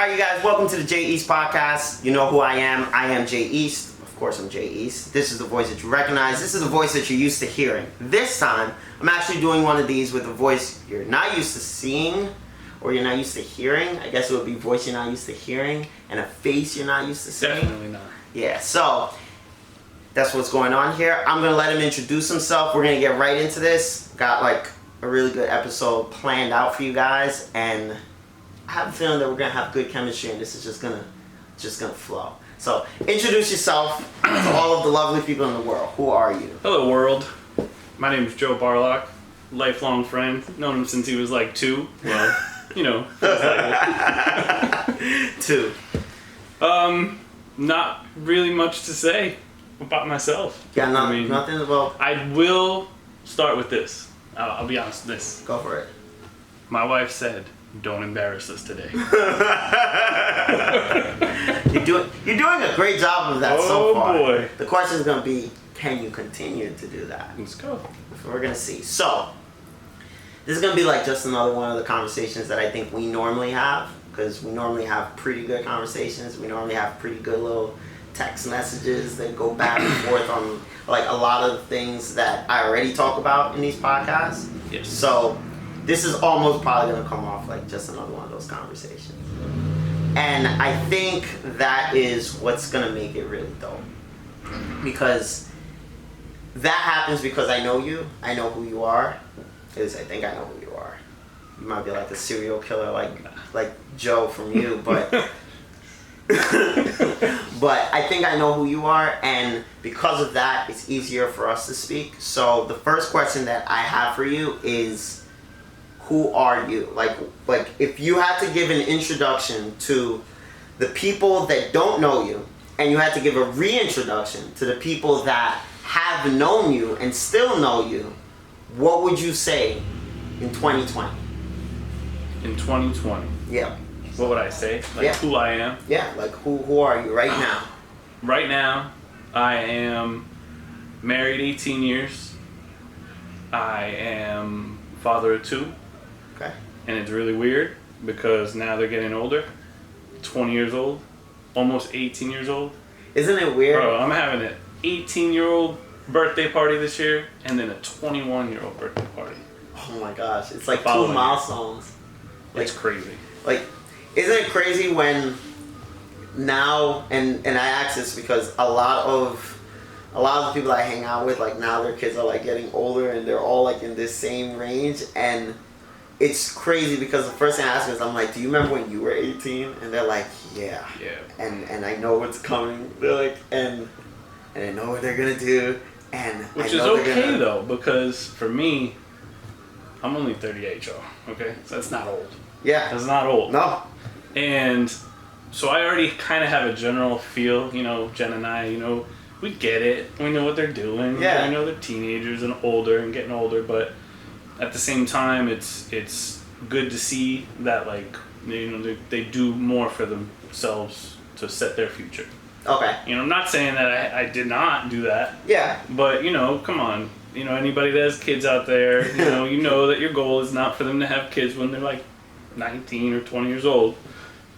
All right, you guys, welcome to the Jay East podcast. You know who I am. I am Jay East. Of course, I'm Jay East. This is the voice that you recognize. This is the voice that you're used to hearing. This time, I'm actually doing one of these with a voice you're not used to seeing or you're not used to hearing. I guess it would be voice you're not used to hearing and a face you're not used to seeing. Definitely not. Yeah, so that's what's going on here. I'm going to let him introduce himself. We're going to get right into this. Got like a really good episode planned out for you guys, and I have a feeling that we're gonna have good chemistry, and this is just gonna flow. So, introduce yourself to all of the lovely people in the world. Who are you? Hello, world. My name is Joe Barlok, lifelong friend. Known him since he was like 2. Well, you know. Like 2. Not really much to say about myself. Yeah, nothing about. I will start with this. I'll be honest with this. Go for it. My wife said, "Don't embarrass us today." You're doing a great job of that so far. Oh boy. The question is gonna be, can you continue to do that? Let's go. We're gonna see. So, this is gonna be like just another one of the conversations that I think we normally have, because we normally have pretty good conversations. We normally have pretty good little text messages that go back and forth on like a lot of the things that I already talk about in these podcasts. Yes. So this is almost probably going to come off like just another one of those conversations. And I think that is what's going to make it really dope. Because that happens because I know you. I know who you are. Because I think I know who you are. You might be like a serial killer like Joe from you, but but I think I know who you are, and because of that, it's easier for us to speak. So the first question that I have for you is, who are you? Like if you had to give an introduction to the people that don't know you, and you had to give a reintroduction to the people that have known you and still know you, what would you say in 2020? In 2020. Yeah. What would I say? Like who I am? Yeah, like who are you right now? Right now, I am married 18 years. I am father of 2. Okay. And it's really weird because now they're getting older. 20 years old, almost 18 years old. Isn't it weird? Bro, I'm having an 18-year-old birthday party this year and then a 21-year-old birthday party. Oh my gosh, it's like 2 Following. milestones. It's crazy. Like, isn't it crazy when now, and I ask this because a lot of the people I hang out with, like now their kids are like getting older and they're all like in this same range, and it's crazy because the first thing I ask is, I'm like, do you remember when you were 18? And they're like, yeah. Yeah. And I know what's coming. They're like, and I know what they're gonna do, and which I know is okay though, because for me, I'm only 38, y'all. Okay, so that's not old. Yeah. That's not old. No. And so I already kind of have a general feel, you know, Jen and I, you know, we get it. We know what they're doing. Yeah. We know they're teenagers and older and getting older, but at the same time, it's good to see that, like, you know, they do more for themselves to set their future. Okay. You know, I'm not saying that I did not do that. Yeah. But, you know, come on. You know, anybody that has kids out there, you know that your goal is not for them to have kids when they're like 19 or 20 years old.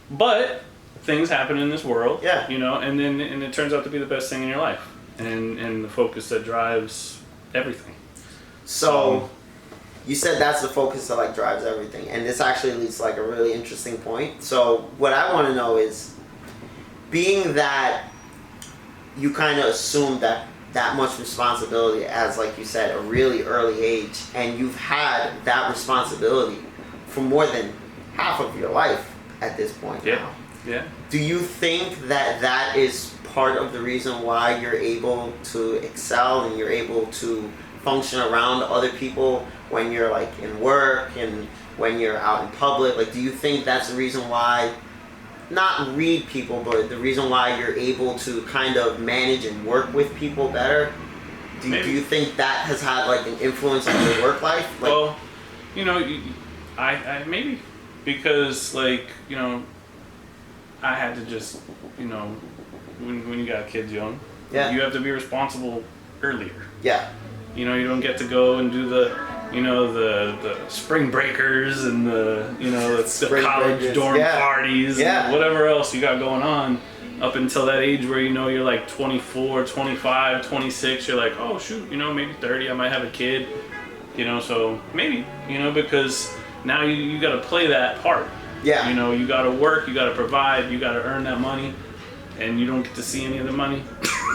But things happen in this world, yeah. You know, and it turns out to be the best thing in your life, and the focus that drives everything. So you said that's the focus that like drives everything, and this actually leads to like a really interesting point. So what I want to know is, being that you kind of assumed that much responsibility as, like you said, a really early age, and you've had that responsibility for more than half of your life at this point now. Yeah. Do you think that is part of the reason why you're able to excel and you're able to function around other people when you're like in work and when you're out in public? Like, do you think that's the reason why, not read people, but the reason why you're able to kind of manage and work with people better? Do you think that has had like an influence on your work life? Like, well, you know, I maybe. Because, like, you know, I had to just, you know, when you got kids young, yeah. You have to be responsible earlier. Yeah. You know, you don't get to go and do the you know, the spring breakers and the Spring college breakers, dorm yeah. parties Yeah. and whatever else you got going on up until that age where, you know, you're like 24, 25, 26, you're like, oh shoot, you know, maybe 30, I might have a kid, you know, so maybe, you know, because now you got to play that part. Yeah. You know, you got to work, you got to provide, you got to earn that money, and you don't get to see any of the money.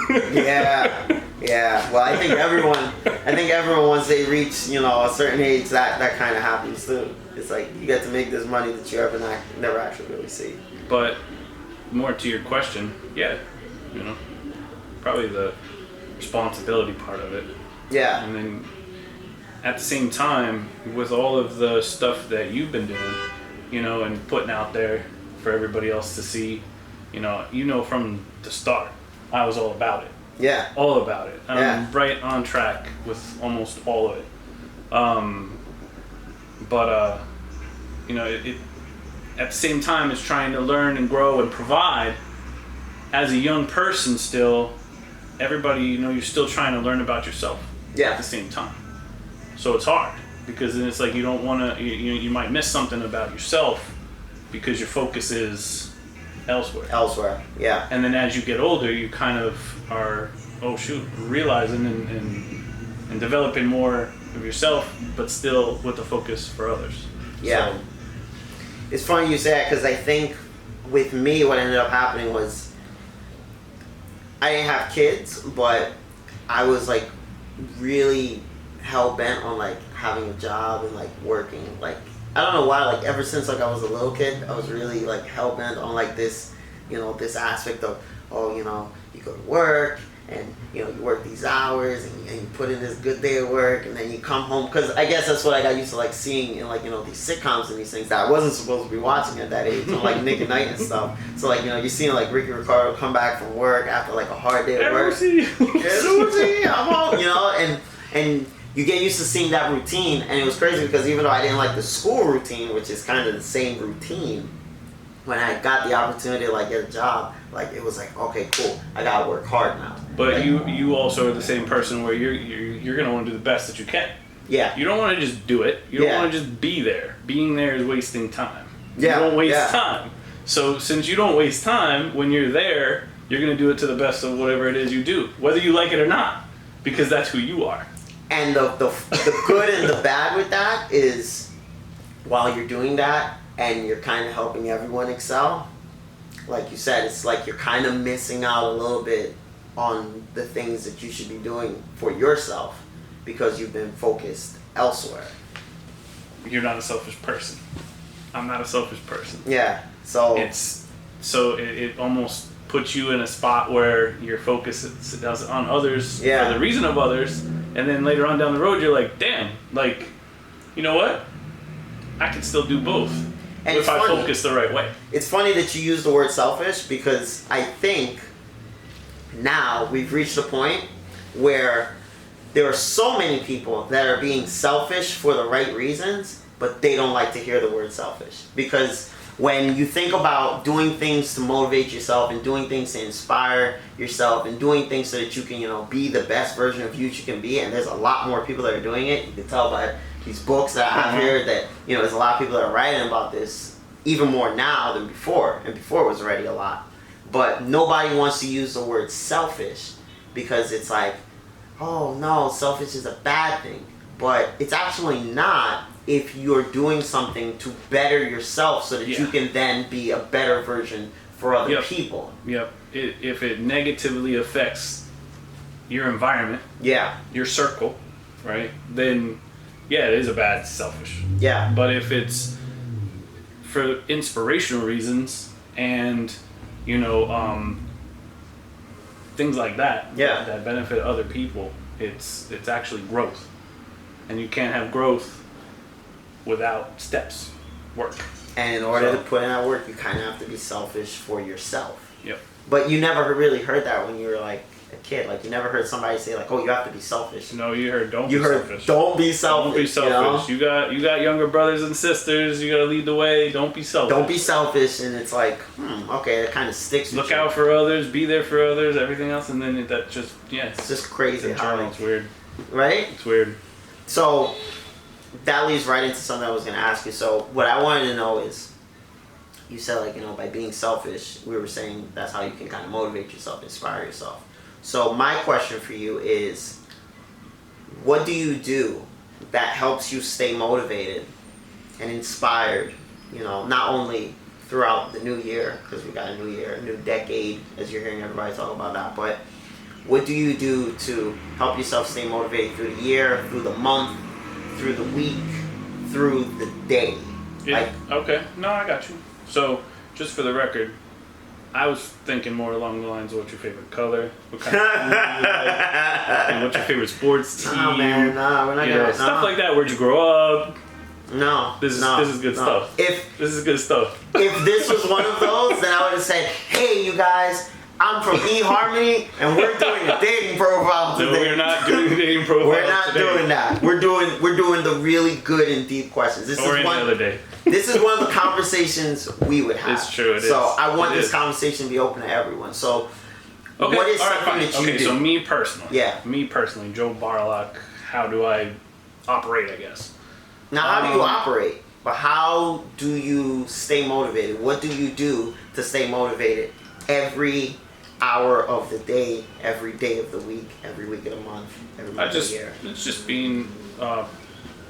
Yeah. Well, I think everyone once they reach, you know, a certain age, that kind of happens too. It's like you get to make this money that you never actually really see. But more to your question, yeah, you know, probably the responsibility part of it. Yeah. And then at the same time, with all of the stuff that you've been doing, you know, and putting out there for everybody else to see, you know from the start, I was all about it. Yeah. All about it. Yeah. I'm right on track with almost all of it. But you know, it at the same time as trying to learn and grow and provide, as a young person still, everybody, you know, you're still trying to learn about yourself at the same time. So it's hard because then it's like you don't want to, you might miss something about yourself because your focus is elsewhere. Yeah. And then as you get older, you kind of are, realizing and developing more of yourself, but still with the focus for others. Yeah. So, it's funny you say that because I think with me what ended up happening was I didn't have kids, but I was like really hell bent on like having a job and like working. Like I don't know why, like ever since like I was a little kid, I was really like hell bent on like this, you know, this aspect of, oh, you know, you go to work and, you know, you work these hours and you put in this good day of work and then you come home. Because I guess that's what I got used to like seeing in like, you know, these sitcoms and these things that I wasn't supposed to be watching at that age, on like Nick at Night and stuff. So like, you know, you're seeing like Ricky Ricardo come back from work after like a hard day of work. I'm home, you know, and you get used to seeing that routine. And it was crazy because even though I didn't like the school routine, which is kind of the same routine, when I got the opportunity to like get a job, like it was like, okay, cool, I gotta work hard now. But like, you also are the same person where you're gonna want to do the best that you can. Yeah. You don't want to just do it. You don't want to just be there. Being there is wasting time. Yeah. You don't waste time. So since you don't waste time, when you're there, you're gonna do it to the best of whatever it is you do, whether you like it or not, because that's who you are. And the good and the bad with that is, while you're doing that and you're kind of helping everyone excel, like you said, it's like you're kind of missing out a little bit on the things that you should be doing for yourself because you've been focused elsewhere. You're not a selfish person. I'm not a selfish person. Yeah. So it almost puts you in a spot where your focus is on others for the reason of others, and then later on down the road you're like, damn, like, you know what? I can still do both. And if I focus the right way. It's funny that you use the word selfish because I think now we've reached a point where there are so many people that are being selfish for the right reasons, but they don't like to hear the word selfish. Because when you think about doing things to motivate yourself and doing things to inspire yourself and doing things so that you can, you know, be the best version of you that you can be, and there's a lot more people that are doing it. You can tell by these books that I have here that, you know, there's a lot of people that are writing about this even more now than before, and before it was already a lot. But nobody wants to use the word selfish because it's like, oh no, selfish is a bad thing. But it's actually not if you're doing something to better yourself so that you can then be a better version for other people. Yep. If it negatively affects your environment, your circle, right, then yeah, it is a bad selfish. Yeah. But if it's for inspirational reasons and, you know, things like that, that benefit other people, it's actually growth. And you can't have growth without steps, work. And in order to put in that work, you kind of have to be selfish for yourself. Yep. But you never really heard that when you were like a kid. Like you never heard somebody say like, "Oh, you have to be selfish." No, you heard don't be selfish. Don't be selfish. Don't be selfish. You got younger brothers and sisters. You got to lead the way. Don't be selfish. Don't be selfish. And it's like, okay, that kind of sticks with you. Look out for others. Be there for others. Everything else, and then that just it's just crazy how it's weird. Right? It's weird. So, that leads right into something I was going to ask you. So what I wanted to know is, you said, like, you know, by being selfish, we were saying that's how you can kind of motivate yourself, inspire yourself. So my question for you is, what do you do that helps you stay motivated and inspired, you know, not only throughout the new year, because we got a new year, a new decade, as you're hearing everybody talk about that, but what do you do to help yourself stay motivated through the year, through the month, through the week, through the day? Yeah. Like, Okay. No, I got you. So, just for the record, I was thinking more along the lines of what's your favorite color, what kind of food you like, and what's your favorite sports team. oh man, nah, we're not You gonna know, stuff like that. Where'd you grow up? No, This is good no. stuff. This is good stuff. If this was one of those, then I would have said, "Hey, you guys, I'm from eHarmony, and we're doing a dating profile No, today." we're not doing dating profiles. We're not today. doing that. We're doing the really good and deep questions. This Or is any one. other day. This is one of the conversations we would have. It's true. It so is. I want It this is. conversation to be open to everyone. So, Okay. what is all right, something fine. that you Okay, do? so me personally. Yeah. Me personally, Joe Barlok. How do I operate? I guess. Now, how do you operate? But how do you stay motivated? What do you do to stay motivated every hour of the day, every day of the week, every week of the month, every month of the year? It's just being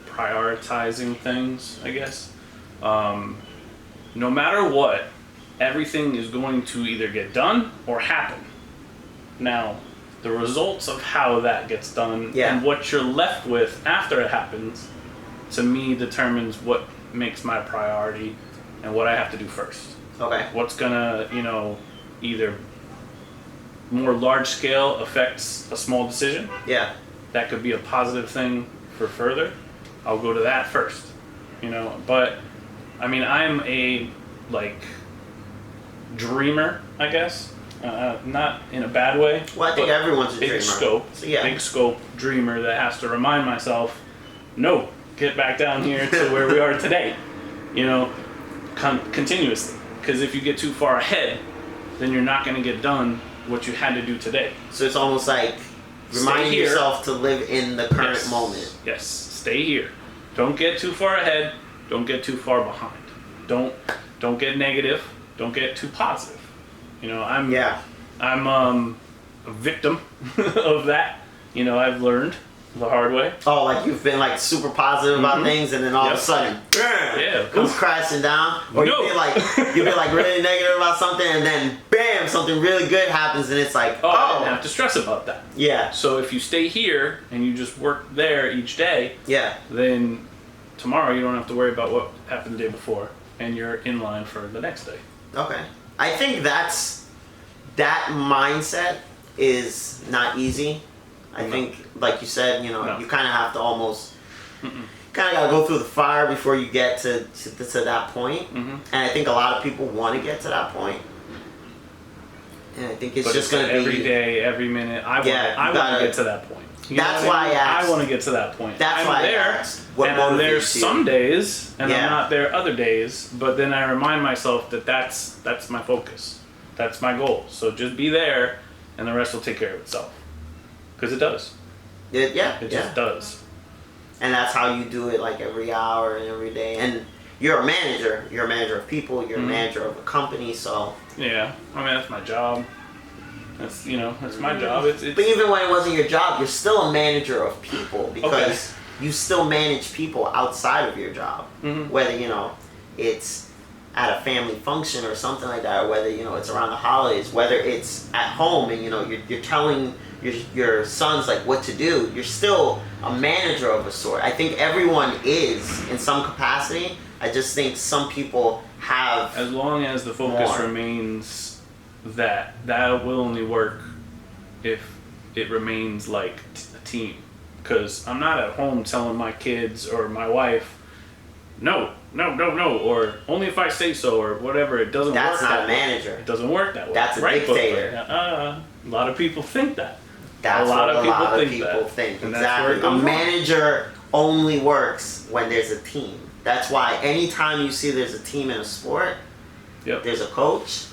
prioritizing things, I guess. No matter what, everything is going to either get done or happen. Now, the results of how that gets done and what you're left with after it happens, to me, determines what makes my priority and what I have to do first. Okay. What's gonna, either more large scale affects a small decision. Yeah. That could be a positive thing for further. I'll go to that first, But I mean, I'm a dreamer, I guess. Not in a bad way. Well, I think everyone's a dreamer. Big scope, So, yeah. big scope dreamer that has to remind myself, no, get back down here to where we are today. Continuously. Because if you get too far ahead, then you're not going to get done what you had to do today. So it's almost like reminding yourself to live in the current moment. Yes, stay here. Don't get too far ahead. Don't get too far behind. Don't get negative. Don't get too positive. I'm a victim of that. I've learned the hard way. Oh, like you've been super positive about things, and then all of a sudden, yeah, comes crashing down. Or No. you've been really negative about something, and then bam, something really good happens, and it's like, I didn't have to stress about that. Yeah. So if you stay here and you just work there each day, Yeah. then tomorrow you don't have to worry about what happened the day before, and you're in line for the next day. Okay. I think that mindset is not easy. I think, like you said, you kind of have to almost, kind of got to go through the fire before you get to that point. And I think a lot of people want to get to that point. And I think it's just going to be every day, every minute. I want to get to that point. That's why I asked. I want to get to that point. That's why I asked. What and I'm there motivates you? some days, and I'm not there other days. But then I remind myself that that's my focus. That's my goal. So just be there, and the rest will take care of itself. Because it does. It just does. And that's how you do it, every hour and every day. And you're a manager. You're a manager of people. You're a manager of a company. So yeah, I mean that's my job. That's that's my job. It's But even when it wasn't your job, you're still a manager of people because you still manage people outside of your job. Whether it's at a family function or something like that, or whether it's around the holidays, whether it's at home and you're telling your sons what to do, you're still a manager of a sort. I think everyone is in some capacity. I just think some people have, as long as the focus more. remains that will only work if it remains like a team. Because I'm not at home telling my kids or my wife, no, or only if I say so, or whatever. It doesn't work. That's not a manager. It doesn't work that way. That's a dictator. A lot of people think that. That's a lot what of a lot of think people that. think. And that's where it Exactly. A goes wrong. manager only works when there's a team. That's why anytime you see there's a team in a sport, Yep. there's a coach,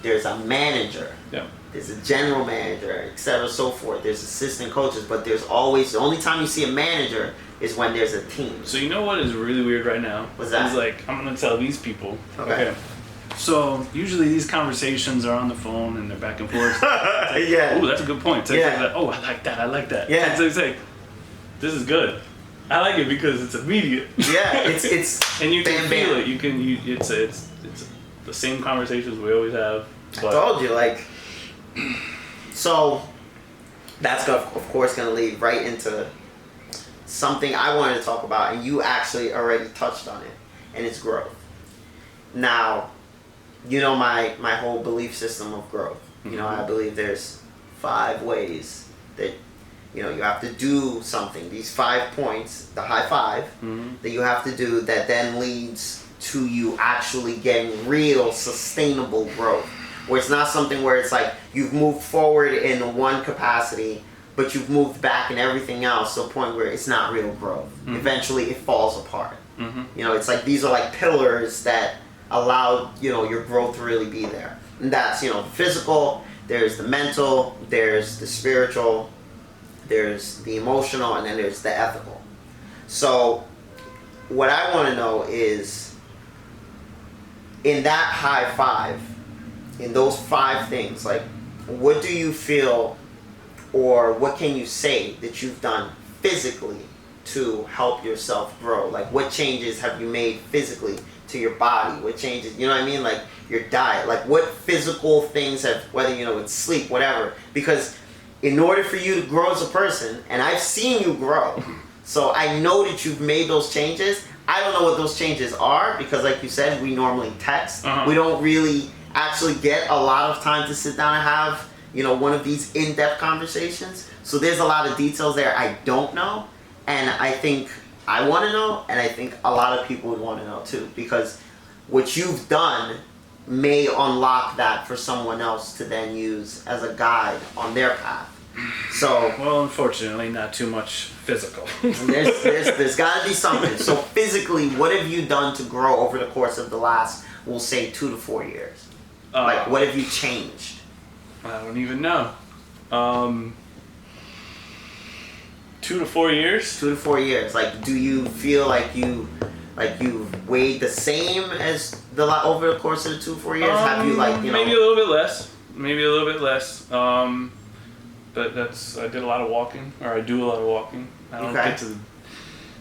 there's a manager. Yeah. There's a general manager, etc., so forth. There's assistant coaches, but there's always, the only time you see a manager is when there's a team. So you know what is really weird right now? What's that? Is like, I'm gonna tell these people. Okay. So usually these conversations are on the phone and they're back and forth. Yeah. Ooh, that's a good point. Yeah. Oh, I like that. I like that. Yeah. And so it's like, this is good. I like it because it's immediate. Yeah, it's and you can bam, feel bam. it. You can it's the same conversations we always have. I told you, like, so that's of course going to lead right into something I wanted to talk about, and you actually already touched on it, and it's growth. Now, you know my whole belief system of growth. You know, I believe there's 5 ways that, you know, you have to do something. These 5 points, the high 5, that you have to do that then leads to you actually getting real sustainable growth. Where it's not something where it's like you've moved forward in one capacity, but you've moved back in everything else to a point where it's not real growth. Eventually it falls apart. You know, it's like these are like pillars that allow, you know, your growth to really be there. And that's, you know, the physical, there's the mental, there's the spiritual, there's the emotional, and then there's the ethical. So what I want to know is, in that high 5, in those 5 things, like, what do you feel, or what can you say that you've done physically to help yourself grow? Like, what changes have you made physically to your body? What changes, you know what I mean? Like, your diet. Like, what physical things have, whether, you know, it's sleep, whatever. Because in order for you to grow as a person, and I've seen you grow, so I know that you've made those changes. I don't know what those changes are, because like you said, we normally text. We don't really actually get a lot of time to sit down and have, you know, one of these in-depth conversations. So there's a lot of details there I don't know, and I think I want to know, and I think a lot of people would want to know too, because what you've done may unlock that for someone else to then use as a guide on their path. So, well, unfortunately, not too much physical. there's got to be something. So physically, what have you done to grow over the course of the last, we'll say, 2 to 4 years? Like, what have you changed? I don't even know. 2 to 4 years? 2 to 4 years. Like, do you feel like you've weighed the same as over the course of the 2 to 4 years? Have you, like, you know, maybe a little bit less. Maybe a little bit less. But I did a lot of walking, or I do a lot of walking. I don't get to the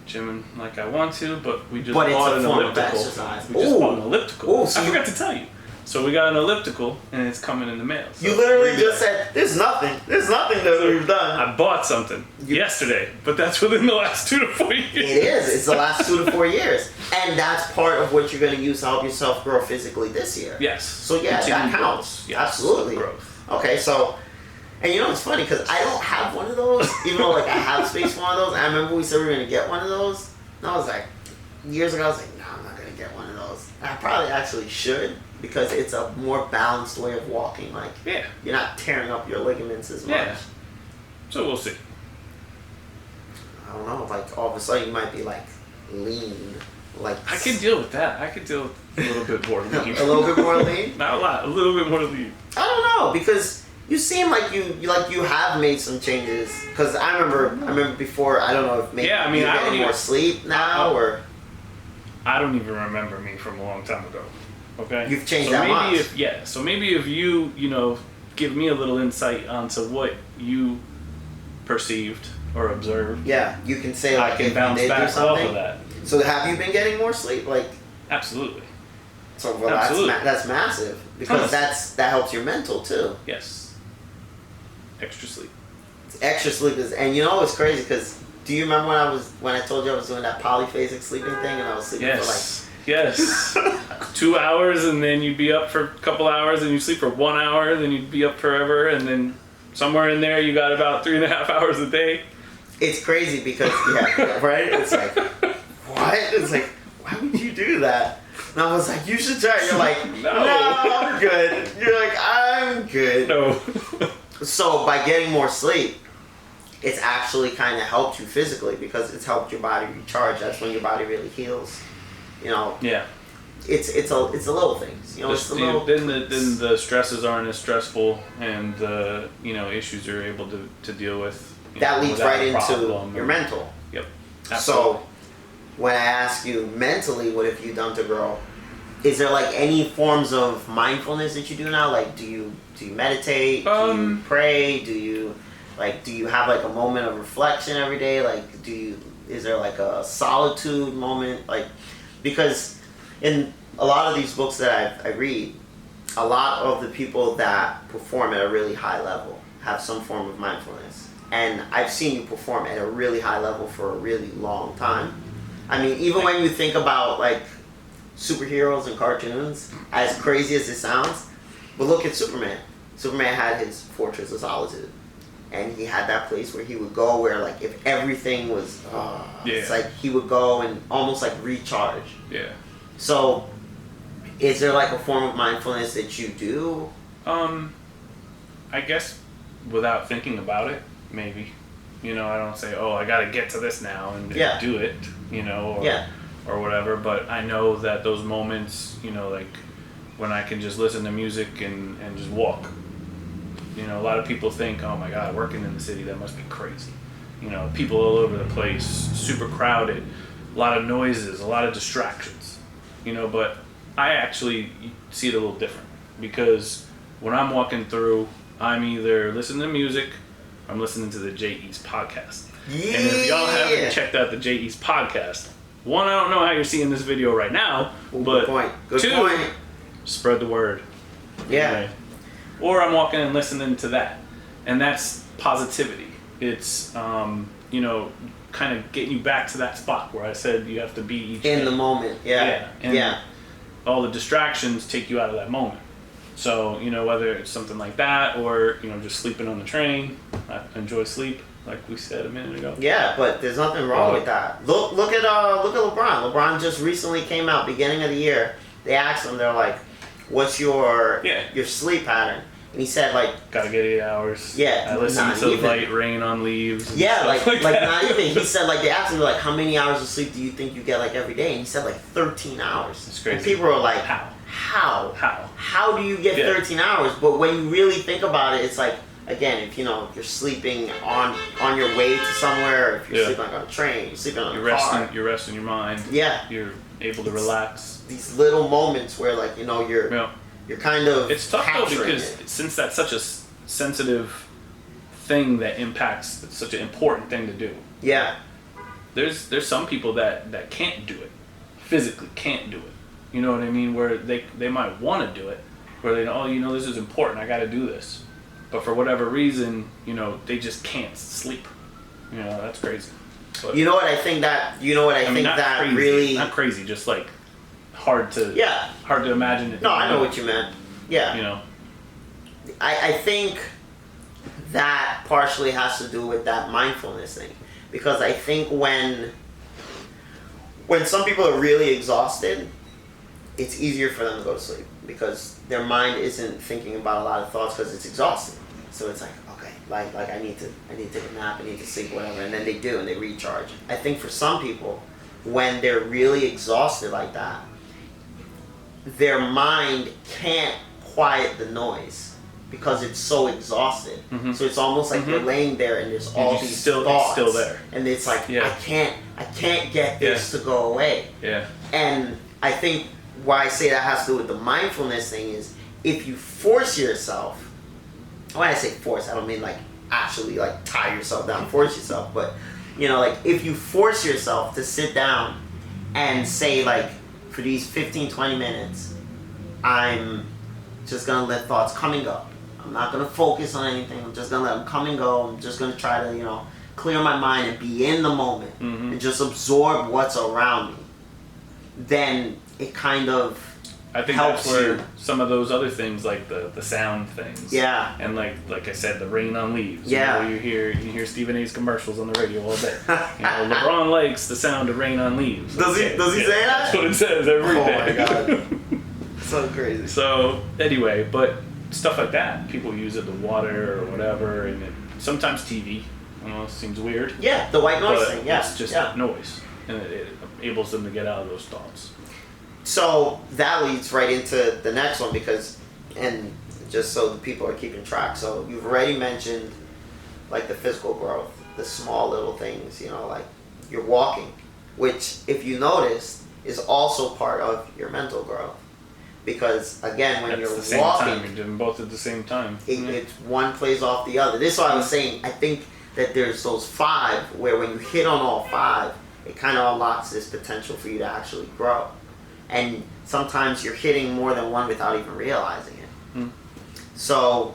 gym like I want to, but we just bought an elliptical. We just bought an elliptical. I forgot to tell you. So we got an elliptical, and it's coming in the mail. So you literally just said, there's nothing that we've done. I bought something yesterday, but that's within the last 2 to 4 years. It is. It's the last 2 to 4 years. And that's part of what you're going to use to help yourself grow physically this year. Yes. So yeah, that counts. Yes. Absolutely. Growth. Okay, so, and you know, it's funny, because I don't have one of those, even though, like, I have space for one of those. I remember we said we were going to get one of those. And I was like, years ago, I was like, no, I'm not going to get one of those. And I probably actually should, because it's a more balanced way of walking. Like, you're not tearing up your ligaments as much. Yeah. So we'll see. I don't know, like, all of a sudden you might be, like, lean. Like, I can deal with that. I can deal with a little bit more lean. A little bit more lean? Not a lot. A little bit more lean. I don't know, because you seem like you have made some changes. Because I remember before, I don't know if maybe you're getting more sleep now, or... I don't even remember me from a long time ago. Okay? You've changed that much. So maybe if you, you know, give me a little insight onto what you perceived or observed. Yeah, you can say, like, I can bounce back off of that. So have you been getting more sleep? Like, absolutely. So that's massive, because that helps your mental too. Yes. Extra sleep. Extra sleep is, and you know what's crazy? Because do you remember when I told you I was doing that polyphasic sleeping thing, and I was sleeping for like. Yes. 2 hours, and then you'd be up for a couple hours, and you'd sleep for 1 hour, then you'd be up forever, and then somewhere in there you got about 3.5 hours a day. It's crazy because, right? It's like, what? It's like, why would you do that? And I was like, you should try. You're like, no, I'm good. You're like, I'm good. No. So by getting more sleep, it's actually kind of helped you physically, because it's helped your body recharge. That's when your body really heals. You know. Yeah. it's a little things, you know. It's the little. Then the stresses aren't as stressful, and the issues you're able to deal with. That leads right into problem. your mental. Yep. Absolutely. So when I ask you mentally, what have you done to grow? Is there like any forms of mindfulness that you do now? Like, do you meditate? Do you pray? Do you have like a moment of reflection every day? Like, is there like a solitude moment? Like, because in a lot of these books that I read, a lot of the people that perform at a really high level have some form of mindfulness. And I've seen you perform at a really high level for a really long time. I mean, even when you think about like superheroes and cartoons, as crazy as it sounds, but look at Superman. Superman had his fortress of solitude. And he had that place where he would go where like if everything was, it's like he would go and almost like recharge. Yeah. So, is there like a form of mindfulness that you do? I guess without thinking about it, maybe. I don't say, oh, I gotta get to this now and do it, or whatever. But I know that those moments, like when I can just listen to music and just walk. A lot of people think, oh my God, working in the city, that must be crazy. People all over the place, super crowded, a lot of noises, a lot of distractions. But I actually see it a little different because when I'm walking through, I'm either listening to music, I'm listening to the J. East podcast. Yeah. And if y'all haven't checked out the J. East podcast, one, I don't know how you're seeing this video right now, but Good point. Spread the word. Yeah. Anyway. Or I'm walking and listening to that. And that's positivity. It's, kind of getting you back to that spot where I said you have to be each in day. the moment. Yeah. And all the distractions take you out of that moment. So, whether it's something like that or, just sleeping on the train. I enjoy sleep, like we said a minute ago. Yeah, but there's nothing wrong with that. Look at LeBron. LeBron just recently came out, beginning of the year. They asked him, they're like, what's your sleep pattern? And he said, like, gotta get 8 hours. Yeah. I listen to Light Rain on Leaves. Yeah, like not even. He said, like, they asked him, like, how many hours of sleep do you think you get, like, every day? And he said, like, 13 hours. It's crazy. And people were like, How do you get 13 hours? But when you really think about it, it's like, again, if you're sleeping on your way to somewhere, or if you're sleeping on a train, you're sleeping on a car. You're resting your mind. Yeah. You're able to relax. These little moments where, like, you're kind of it's tough though because it. Since that's such a sensitive thing that impacts, it's such an important thing to do. Yeah. There's some people that can't do it, physically can't do it. You know what I mean? Where they might want to do it, where they know, this is important, I got to do this, but for whatever reason, they just can't sleep. That's crazy. But, you know what I think that crazy, really not crazy, just like hard to imagine it. No, I know what you meant. Yeah. I think that partially has to do with that mindfulness thing, because I think when some people are really exhausted, it's easier for them to go to sleep because their mind isn't thinking about a lot of thoughts because it's exhausted. So it's like, okay, like I need to take a nap, I need to sleep, whatever, and then they do and they recharge. I think for some people, when they're really exhausted like that, their mind can't quiet the noise because it's so exhausted. Mm-hmm. So it's almost like you're laying there and there's all these thoughts. It's still there. And it's like, I can't get this to go away. Yeah. And I think why I say that has to do with the mindfulness thing is if you force yourself, when I say force, I don't mean like actually like tie yourself down, force yourself, but like if you force yourself to sit down and say like, for these 15-20 minutes, I'm just going to let thoughts come and go. I'm not going to focus on anything. I'm just going to let them come and go. I'm just going to try to, clear my mind and be in the moment and just absorb what's around me. Then it kind of I think helps that's where you. Some of those other things, like the sound things, and like I said, the rain on leaves. You hear Stephen A's commercials on the radio all day. LeBron likes the sound of rain on leaves. Does he say that? That's what it says every day. Oh my god, so crazy. So anyway, but stuff like that, people use it to water or whatever, and sometimes TV. It seems weird. Yeah, the white noise thing. Yeah, it's just noise, and it enables them to get out of those thoughts. So that leads right into the next one because, and just so the people are keeping track. So you've already mentioned like the physical growth, the small little things, like you're walking, which if you notice is also part of your mental growth. Because again, when you're the same walking, time. You're doing both at the same time. It's one plays off the other. This is why I was saying, I think that there's those 5 where when you hit on all 5, it kind of unlocks this potential for you to actually grow. And sometimes you're hitting more than one without even realizing it. So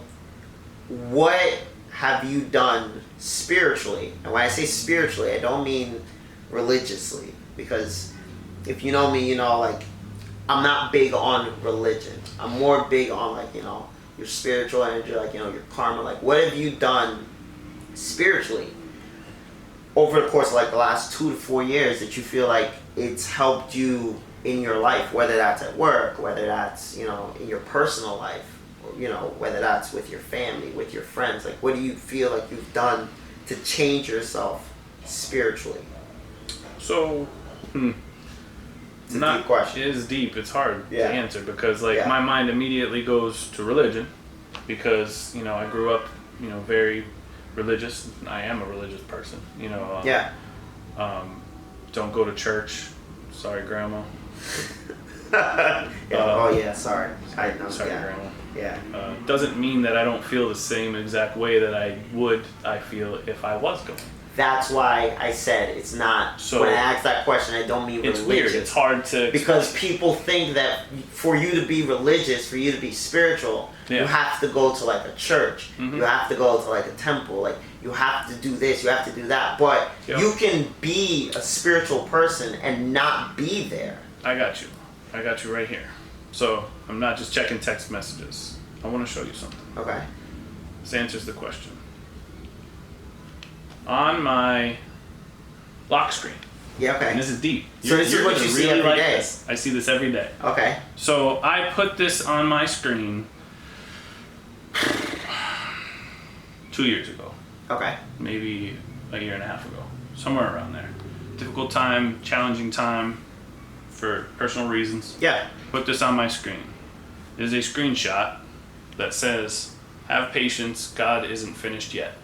what have you done spiritually? And when I say spiritually, I don't mean religiously. Because if you know me, like, I'm not big on religion. I'm more big on, like, your spiritual energy, like, your karma. Like, what have you done spiritually over the course of, like, the last 2 to 4 years that you feel like it's helped you in your life, whether that's at work, whether that's, in your personal life, or, whether that's with your family, with your friends? Like, what do you feel like you've done to change yourself spiritually? So, It's a deep question. It is deep. It's hard Yeah. to answer because, like, my mind immediately goes to religion because, I grew up, very religious. I am a religious person, don't go to church. Sorry, Grandma. Sorry. Sorry, Grandma. Yeah. Doesn't mean that I don't feel the same exact way that I feel if I was going. That's why I said it's not. So when I ask that question, I don't mean it's religious. weird. It's hard to because people think that for you to be religious, for you to be spiritual, you have to go to like a church. You have to go to like a temple. Like you have to do this. You have to do that. But you can be a spiritual person and not be there. I got you right here. So I'm not just checking text messages. I want to show you something. Okay. This answers the question. On my lock screen. Yeah, okay. And this is deep. So this is what you see every day? This. I see this every day. Okay. So I put this on my screen 2 years ago. Okay. Maybe a year and a half ago. Somewhere around there. Difficult time, challenging time for personal reasons. Yeah. Put this on my screen. There's a screenshot that says, "Have patience, God isn't finished yet."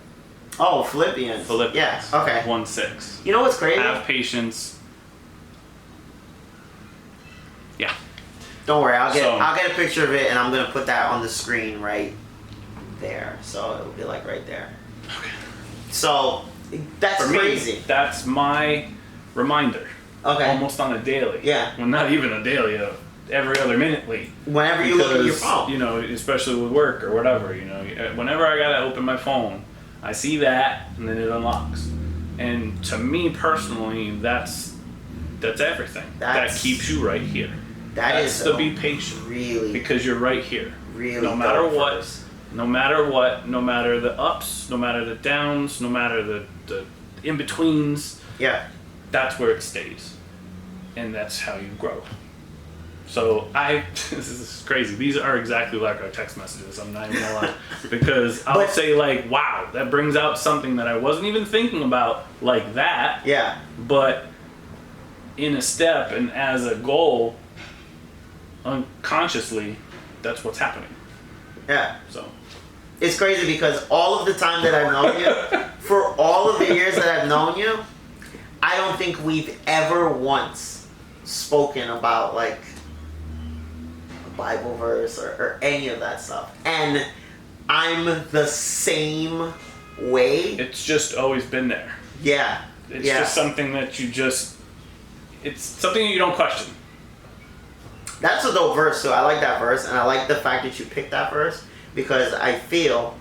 Oh, Philippians. Yeah, okay. 1:6. You know what's crazy? Have patience. Yeah. Don't worry, I'll get a picture of it and I'm gonna put that on the screen right there. So it'll be like right there. Okay. So that's For crazy. me, that's my reminder. Okay. Almost on a daily. Yeah. Well, not even a daily, every other minute. Whenever you look at your phone. Especially with work or whatever, whenever I gotta open my phone, I see that, and then it unlocks. And to me personally, that's everything. That keeps you right here. That's to be patient. Really. Because you're right here. Really. No matter what, no matter the ups, no matter the downs, no matter the in-betweens. Yeah. That's where it stays. And that's how you grow. So this is crazy. These are exactly like our text messages. I'm not even gonna lie, because I'll say like, "Wow, that brings out something that I wasn't even thinking about like that." Yeah. But in a step and as a goal, unconsciously, that's what's happening. Yeah. So it's crazy because all of the time that I've known you, for all of the years that I've known you, I don't think we've ever once spoken about like Bible verse or any of that stuff. And I'm the same way. It's just always been there. Yeah. It's just something that it's something you don't question. That's a dope verse too. I like that verse, and I like the fact that you picked that verse because I feel,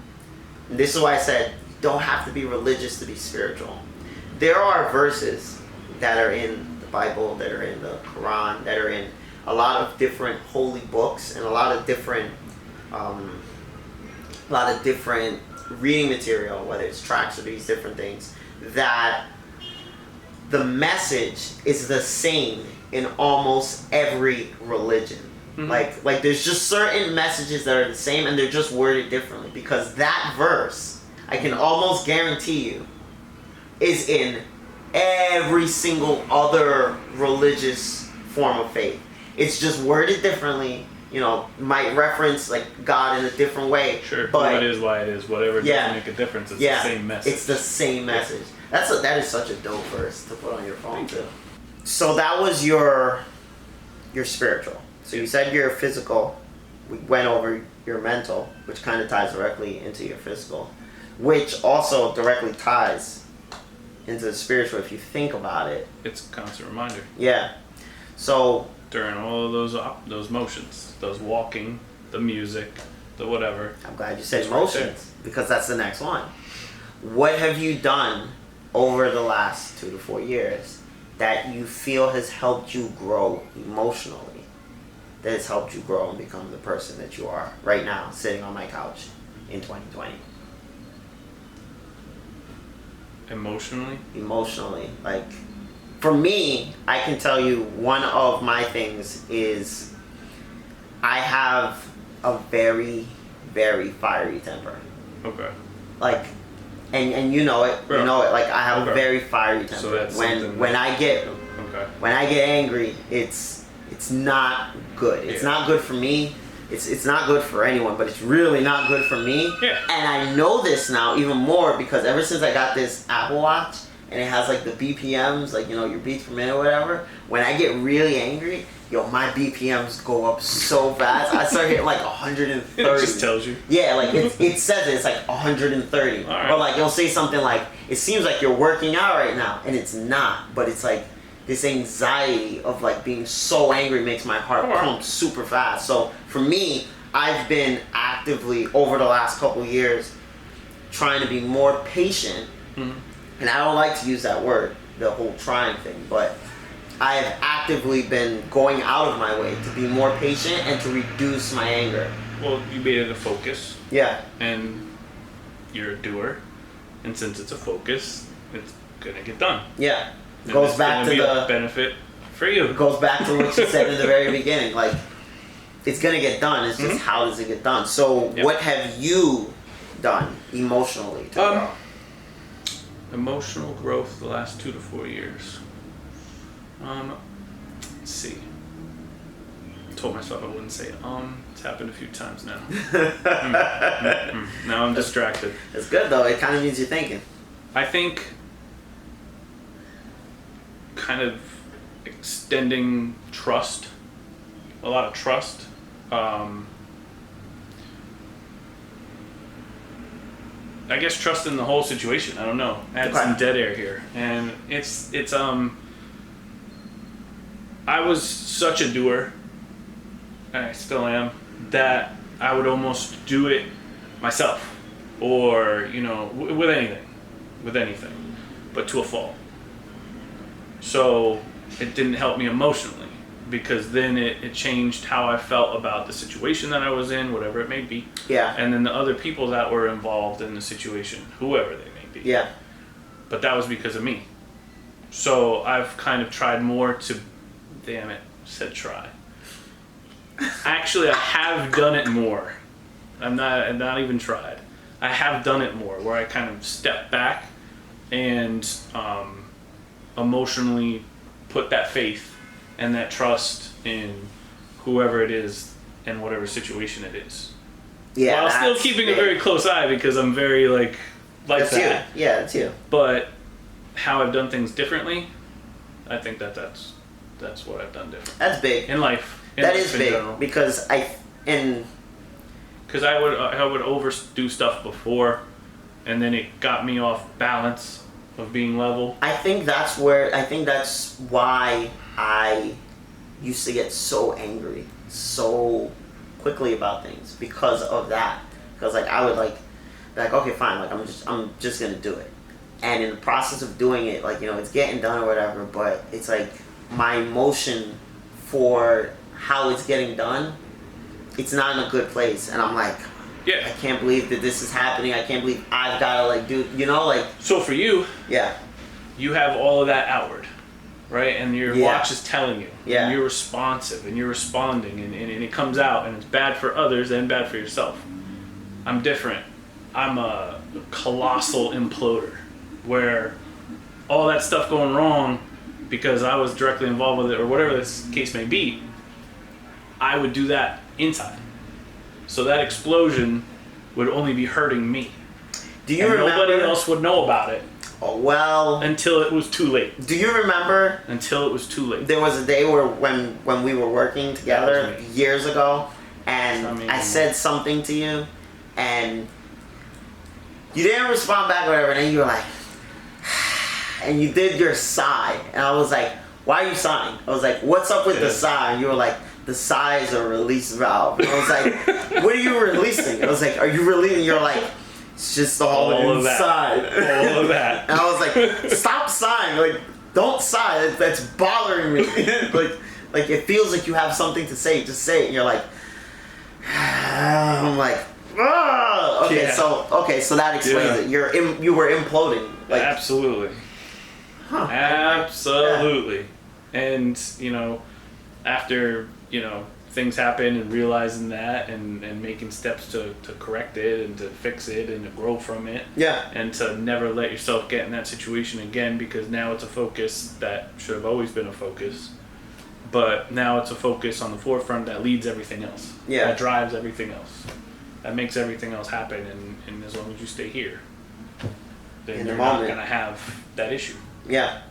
this is why I said, you don't have to be religious to be spiritual. There are verses that are in the Bible, that are in the Quran, that are in a lot of different holy books and a lot of different reading material, whether it's tracts or these different things, that the message is the same in almost every religion. Mm-hmm. Like there's just certain messages that are the same and they're just worded differently, because that verse, I can almost guarantee you, is in every single other religious form of faith. It's just worded differently. You know, might reference like God in a different way. Sure, but it is why it is. Whatever doesn't make a difference. It's the same message. It's the same message. That is such a dope verse to put on your phone too. So that was your spiritual. So you said your physical. We went over your mental, which kind of ties directly into your physical, which also directly ties into the spiritual if you think about it. It's a constant reminder. Yeah. So during all of those motions, those walking, the music, the whatever. I'm glad you said motions because that's the next one. What have you done over the last 2 to 4 years that you feel has helped you grow emotionally? That has helped you grow and become the person that you are right now, sitting on my couch in 2020. Emotionally. Like, for me, I can tell you one of my things is I have a very, very fiery temper. Okay. Like, and you know it. Bro. You know it. Like, I have a very fiery temper. So that's when I get angry, it's not good. It's not good for me. It's not good for anyone, but it's really not good for me. Yeah. And I know this now even more because ever since I got this Apple Watch and it has like the BPMs, like, you know, your beats per minute or whatever, when I get really angry, my BPMs go up so fast. I start hitting like 130. It just tells you. Yeah, like it says it's like 130. All right. Or like you'll say something like, it seems like you're working out right now, and it's not, but it's like this anxiety of like being so angry makes my heart pump super fast. So for me, I've been actively over the last couple years trying to be more patient. Mm-hmm. And I don't like to use that word, the whole trying thing, but I have actively been going out of my way to be more patient and to reduce my anger. Well, you made it a focus. Yeah. And you're a doer. And since it's a focus, it's going to get done. Yeah. It goes back to the benefit for you. It goes back to what you said in the very beginning. Like, it's going to get done. It's just how does it get done? So what have you done emotionally to grow? Emotional growth the last 2 to 4 years. Let's see. I told myself I wouldn't say it's happened a few times now. Now I'm distracted. It's good though. It kind of means you're thinking. I think kind of extending trust. A lot of trust. I guess trust in the whole situation. I don't know. Add some dead air here. And it's I was such a doer, and I still am, that I would almost do it myself, or, you know, with anything, but to a fault. So it didn't help me emotionally, because then it changed how I felt about the situation that I was in, whatever it may be. Yeah. And then the other people that were involved in the situation, whoever they may be. Yeah. But that was because of me. So I've kind of tried more to, damn it, said try. Actually, I have done it more. I'm not even tried. I have done it more, where I kind of step back and emotionally put that faith and that trust in whoever it is and whatever situation it is. Yeah. While still keeping a very close eye, because I'm very like that's that. You. Yeah, it's you. But how I've done things differently, I think that's what I've done different. That's big. In life. That is big, because because I would overdo stuff before, and then it got me off balance of being level. I think that's why I used to get so angry so quickly about things, because of that. Because like I would like okay, fine, like I'm just gonna do it, and in the process of doing it, like, you know, it's getting done or whatever, but it's like my emotion for how it's getting done, it's not in a good place, and I'm like, yeah, I can't believe that this is happening. I can't believe I've gotta like do, you know, like. So for you, yeah, you have all of that outward, right? And your watch is telling you. Yeah. And you're responsive and you're responding, and it comes out, and it's bad for others and bad for yourself. I'm different. I'm a colossal imploder, where all that stuff going wrong because I was directly involved with it, or whatever this case may be, I would do that inside. So that explosion would only be hurting me. Do you and remember? Nobody else would know about it. Oh, well. Until it was too late. Do you remember? Until it was too late. There was a day when we were working together years ago, and I said something to you, and you didn't respond back or whatever, and then you were like, and you did your sigh, and I was like, why are you sighing? I was like, what's up with the sigh? And you were like, the sigh is a release valve. And I was like, what are you releasing? I was like, are you releasing? You're like, it's just all inside. All of that. And I was like, stop sighing. Like, don't sigh. That's bothering me. like it feels like you have something to say. Just say it. And you're like, I'm like, ah. Okay, yeah. So that explains it. You were imploding. Like, absolutely. Huh. Absolutely. Yeah. And, after, things happen and realizing that and making steps to correct it and to fix it and to grow from it. Yeah. And to never let yourself get in that situation again, because now it's a focus that should have always been a focus. But now it's a focus on the forefront that leads everything else. Yeah. That drives everything else. That makes everything else happen. And as long as you stay here, then you're not going to have that issue. Yeah.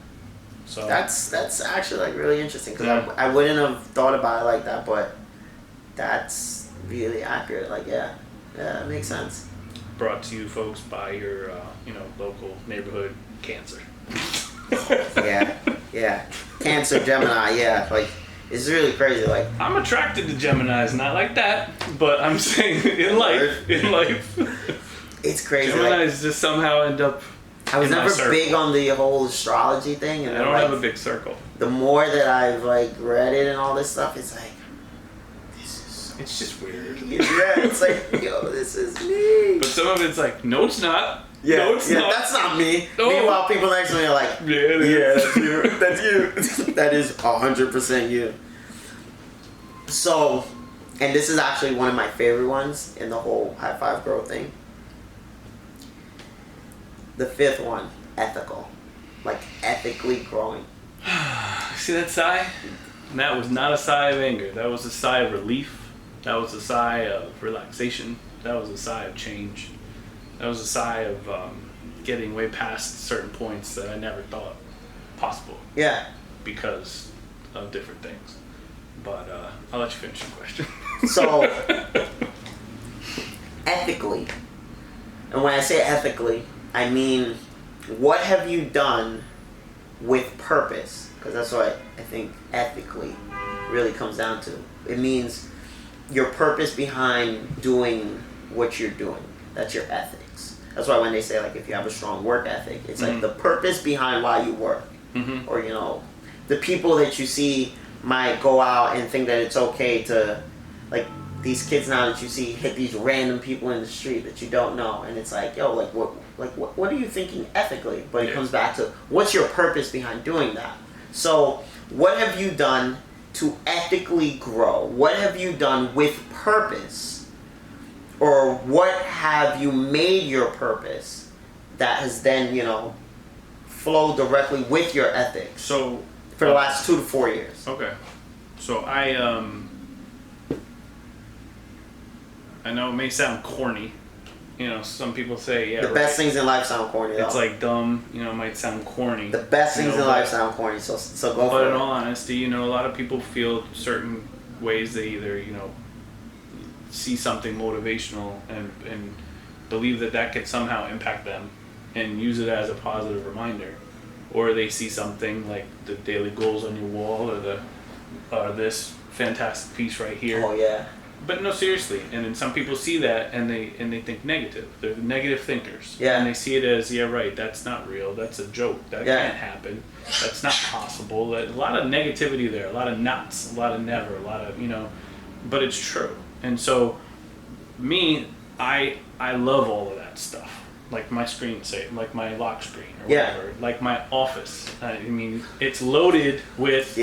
So that's actually like really interesting, because I wouldn't have thought about it like that, but that's really accurate. Like it makes sense. Brought to you, folks, by your local neighborhood cancer. yeah, Cancer, Gemini. Yeah, like it's really crazy. Like I'm attracted to Geminis, not like that, but I'm saying in life, it's crazy. Geminis just somehow end up. I was never big on the whole astrology thing, and I don't have a big circle. The more that I've read it and all this stuff, it's like, it's just weird. Yeah, it's like, yo, this is me. But some of it's like, no, it's not. Yeah, no, it's not. That's not me. No. Meanwhile, people next to me are like, yeah, that's you. That's you. That is 100% you. So, and this is actually one of my favorite ones in the whole high five grow thing. The fifth one, ethical. Like, ethically growing. See that sigh? And that was not a sigh of anger. That was a sigh of relief. That was a sigh of relaxation. That was a sigh of change. That was a sigh of getting way past certain points that I never thought possible. Yeah. Because of different things. But I'll let you finish your question. So, ethically, and when I say ethically, I mean, what have you done with purpose? Because that's what I think ethically really comes down to. It means your purpose behind doing what you're doing. That's your ethics. That's why when they say, like, if you have a strong work ethic, it's like the purpose behind why you work. Mm-hmm. Or, the people that you see might go out and think that it's okay to, like, these kids now that you see hit these random people in the street that you don't know, and it's like, yo, what are you thinking ethically? But it comes back to, what's your purpose behind doing that? So, what have you done to ethically grow? What have you done with purpose? Or what have you made your purpose that has then, flowed directly with your ethics? So, for the last 2 to 4 years. Okay. So I know it may sound corny. Some people say, the best things in life sound corny, though. It's like dumb, it might sound corny. The best things in life sound corny, so go for it. But in all honesty, a lot of people feel certain ways. They either, see something motivational and believe that could somehow impact them and use it as a positive reminder. Or they see something like the daily goals on your wall or this fantastic piece right here. Oh, yeah. But no, seriously. And then some people see that and they think negative. They're negative thinkers. Yeah. And they see it as, right, that's not real. That's a joke. That can't happen. That's not possible. A lot of negativity there. A lot of nots. A lot of never. A lot of, but it's true. And so, me, I love all of that stuff. Like my screensaver, like my lock screen or whatever. Like my office. It's loaded with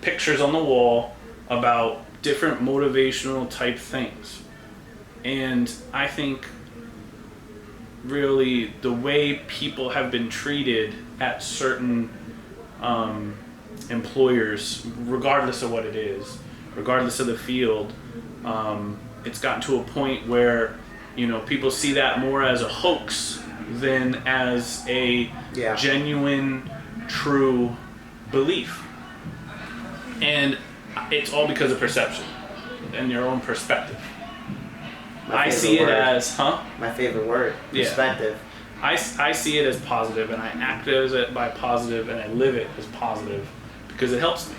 pictures on the wall about different motivational type things. And I think really the way people have been treated at certain employers, regardless of what it is, regardless of the field. It's gotten to a point where, people see that more as a hoax than as a genuine, true belief. And it's all because of perception and your own perspective. I see it as, My favorite word, perspective. I see it as positive, and I act as it by positive, and I live it as positive because it helps me.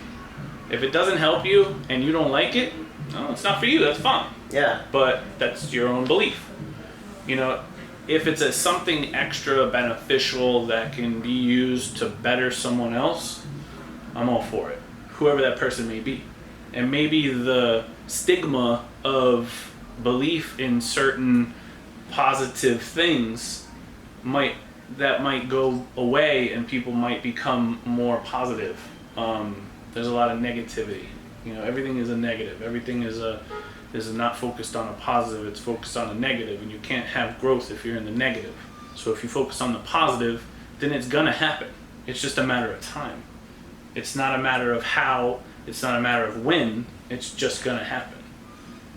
If it doesn't help you and you don't like it, no, it's not for you. That's fine. Yeah. But that's your own belief. If it's something extra beneficial that can be used to better someone else, I'm all for it. Whoever that person may be. And maybe the stigma of belief in certain positive things might go away, and people might become more positive. There's a lot of negativity. Everything is a negative. Everything is not focused on a positive. It's focused on a negative, and you can't have growth if you're in the negative. So if you focus on the positive, then it's gonna happen. It's just a matter of time. It's not a matter of how. It's not a matter of when. It's just gonna happen.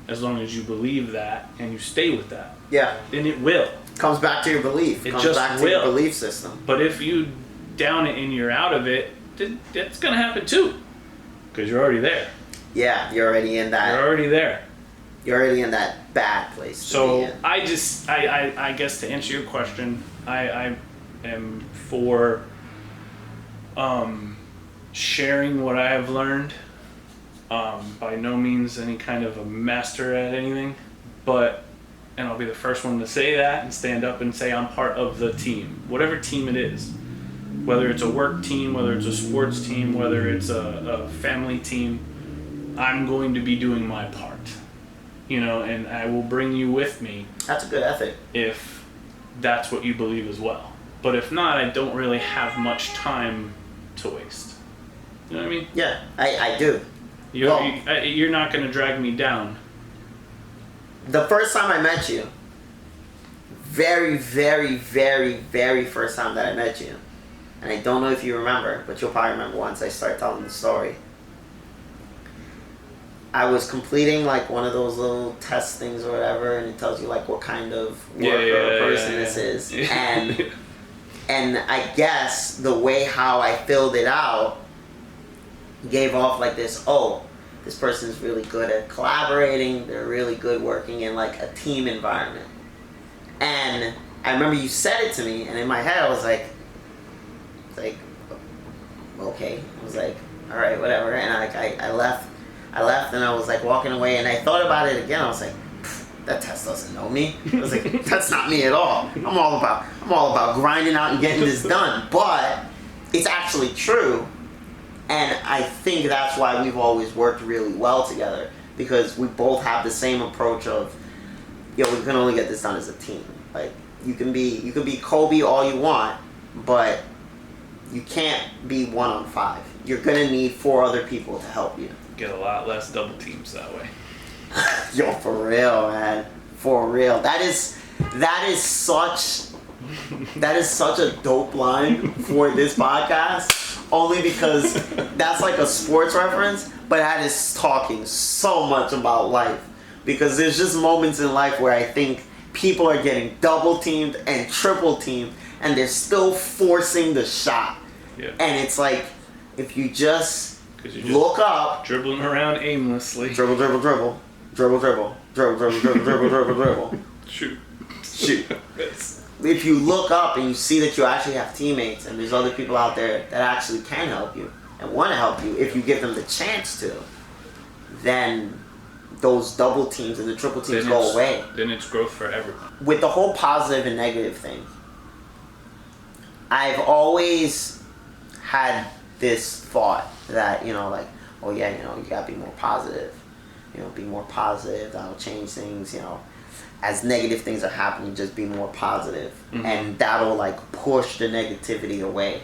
As long as you believe that and you stay with that. Yeah. Then it will. Comes back to your belief. It comes just back to will. your belief system. But if you down it and you're out of it, then that's gonna happen too. Because you're already there. Yeah, you're already in that. You're already there. You're already in that bad place. So I guess to answer your question, I am for sharing what I have learned. By no means any kind of a master at anything, and I'll be the first one to say that and stand up and say I'm part of the team, whatever team it is, whether it's a work team, whether it's a sports team, whether it's a family team, I'm going to be doing my part, and I will bring you with me. That's a good ethic. If that's what you believe as well. But if not, I don't really have much time to waste. You know what I mean? Yeah, I do. You're not going to drag me down. The first time I met you, very, very, very, very first time that I met you, and I don't know if you remember, but you'll probably remember once I start telling the story. I was completing like one of those little test things or whatever, and it tells you like what kind of worker or person this is. And I guess the way how I filled it out gave off like this, this person's really good at collaborating, they're really good working in like a team environment. And I remember you said it to me, and in my head I was like, okay. I was like, all right, whatever. And I left and I was like walking away, and I thought about it again. I was like, that test doesn't know me. I was like, that's not me at all. I'm all about grinding out and getting this done. But it's actually true. And I think that's why we've always worked really well together, because we both have the same approach of, we can only get this done as a team. Like, you can be Kobe all you want, but you can't be 1 on 5. You're gonna need 4 other people to help you. Get a lot less double teams that way. Yo, for real, man. For real. That is such a dope line for this podcast. Only because that's like a sports reference, but that is talking so much about life. Because there's just moments in life where I think people are getting double teamed and triple teamed, and they're still forcing the shot. Yeah. And it's like, if you just look up, dribbling around aimlessly. Dribble. Shoot. If you look up and you see that you actually have teammates and there's other people out there that actually can help you and want to help you, if you give them the chance to, then those double teams and the triple teams go away. Then it's growth for everyone. With the whole positive and negative thing, I've always had this thought that, you gotta be more positive. Be more positive, that'll change things, As negative things are happening, just be more positive. Mm-hmm. And that'll like push the negativity away.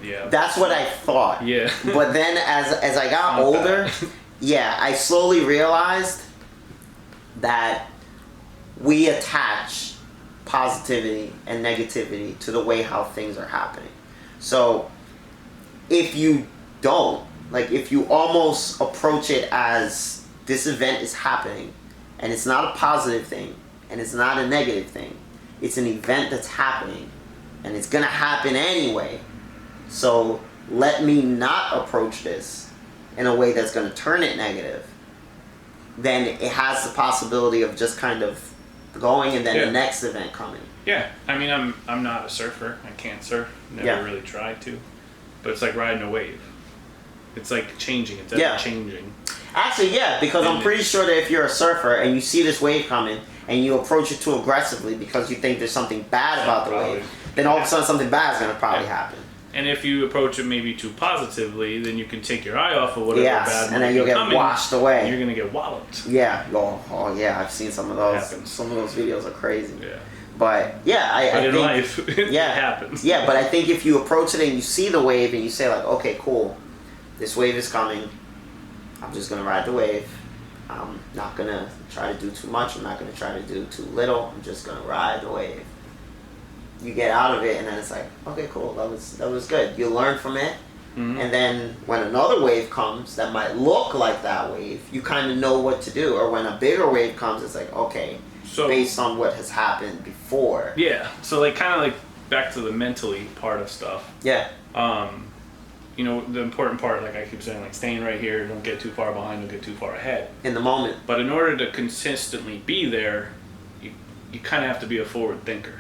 Yeah. That's what I thought. Yeah. But then as I got older, I slowly realized that we attach positivity and negativity to the way how things are happening. So if you don't like if you almost approach it as this event is happening, and it's not a positive thing, and it's not a negative thing, it's an event that's happening, and it's gonna happen anyway. So let me not approach this in a way that's gonna turn it negative. Then it has the possibility of just kind of going, and then the next event coming. Yeah, I mean, I'm not a surfer. I can't surf. Never really tried to. But it's like riding a wave. It's like changing. It's ever changing. Actually, yeah, because I'm pretty sure that if you're a surfer and you see this wave coming and you approach it too aggressively because you think there's something bad about the wave, then all of a sudden something bad is going to probably happen. And if you approach it maybe too positively, then you can take your eye off of whatever bad and then you'll get washed away. You're going to get walloped. Yeah. Oh, yeah, I've seen some of those. Some of those videos are crazy. Yeah. But yeah, I in think life, it happens. Yeah, but I think if you approach it and you see the wave and you say like, okay, cool, this wave is coming. I'm just gonna ride the wave. I'm not gonna try to do too much. I'm not gonna try to do too little. I'm just gonna ride the wave. You get out of it, and then it's like, okay, cool. That was good. You learn from it, and then when another wave comes that might look like that wave, you kind of know what to do. Or when a bigger wave comes, it's like, okay. So, based on what has happened before. Yeah. So like kind of like back to the mentally part of stuff. Yeah. You know, the important part, like I keep saying, like staying right here, don't get too far behind, don't get too far ahead. In the moment. But in order to consistently be there, you kind of have to be a forward thinker.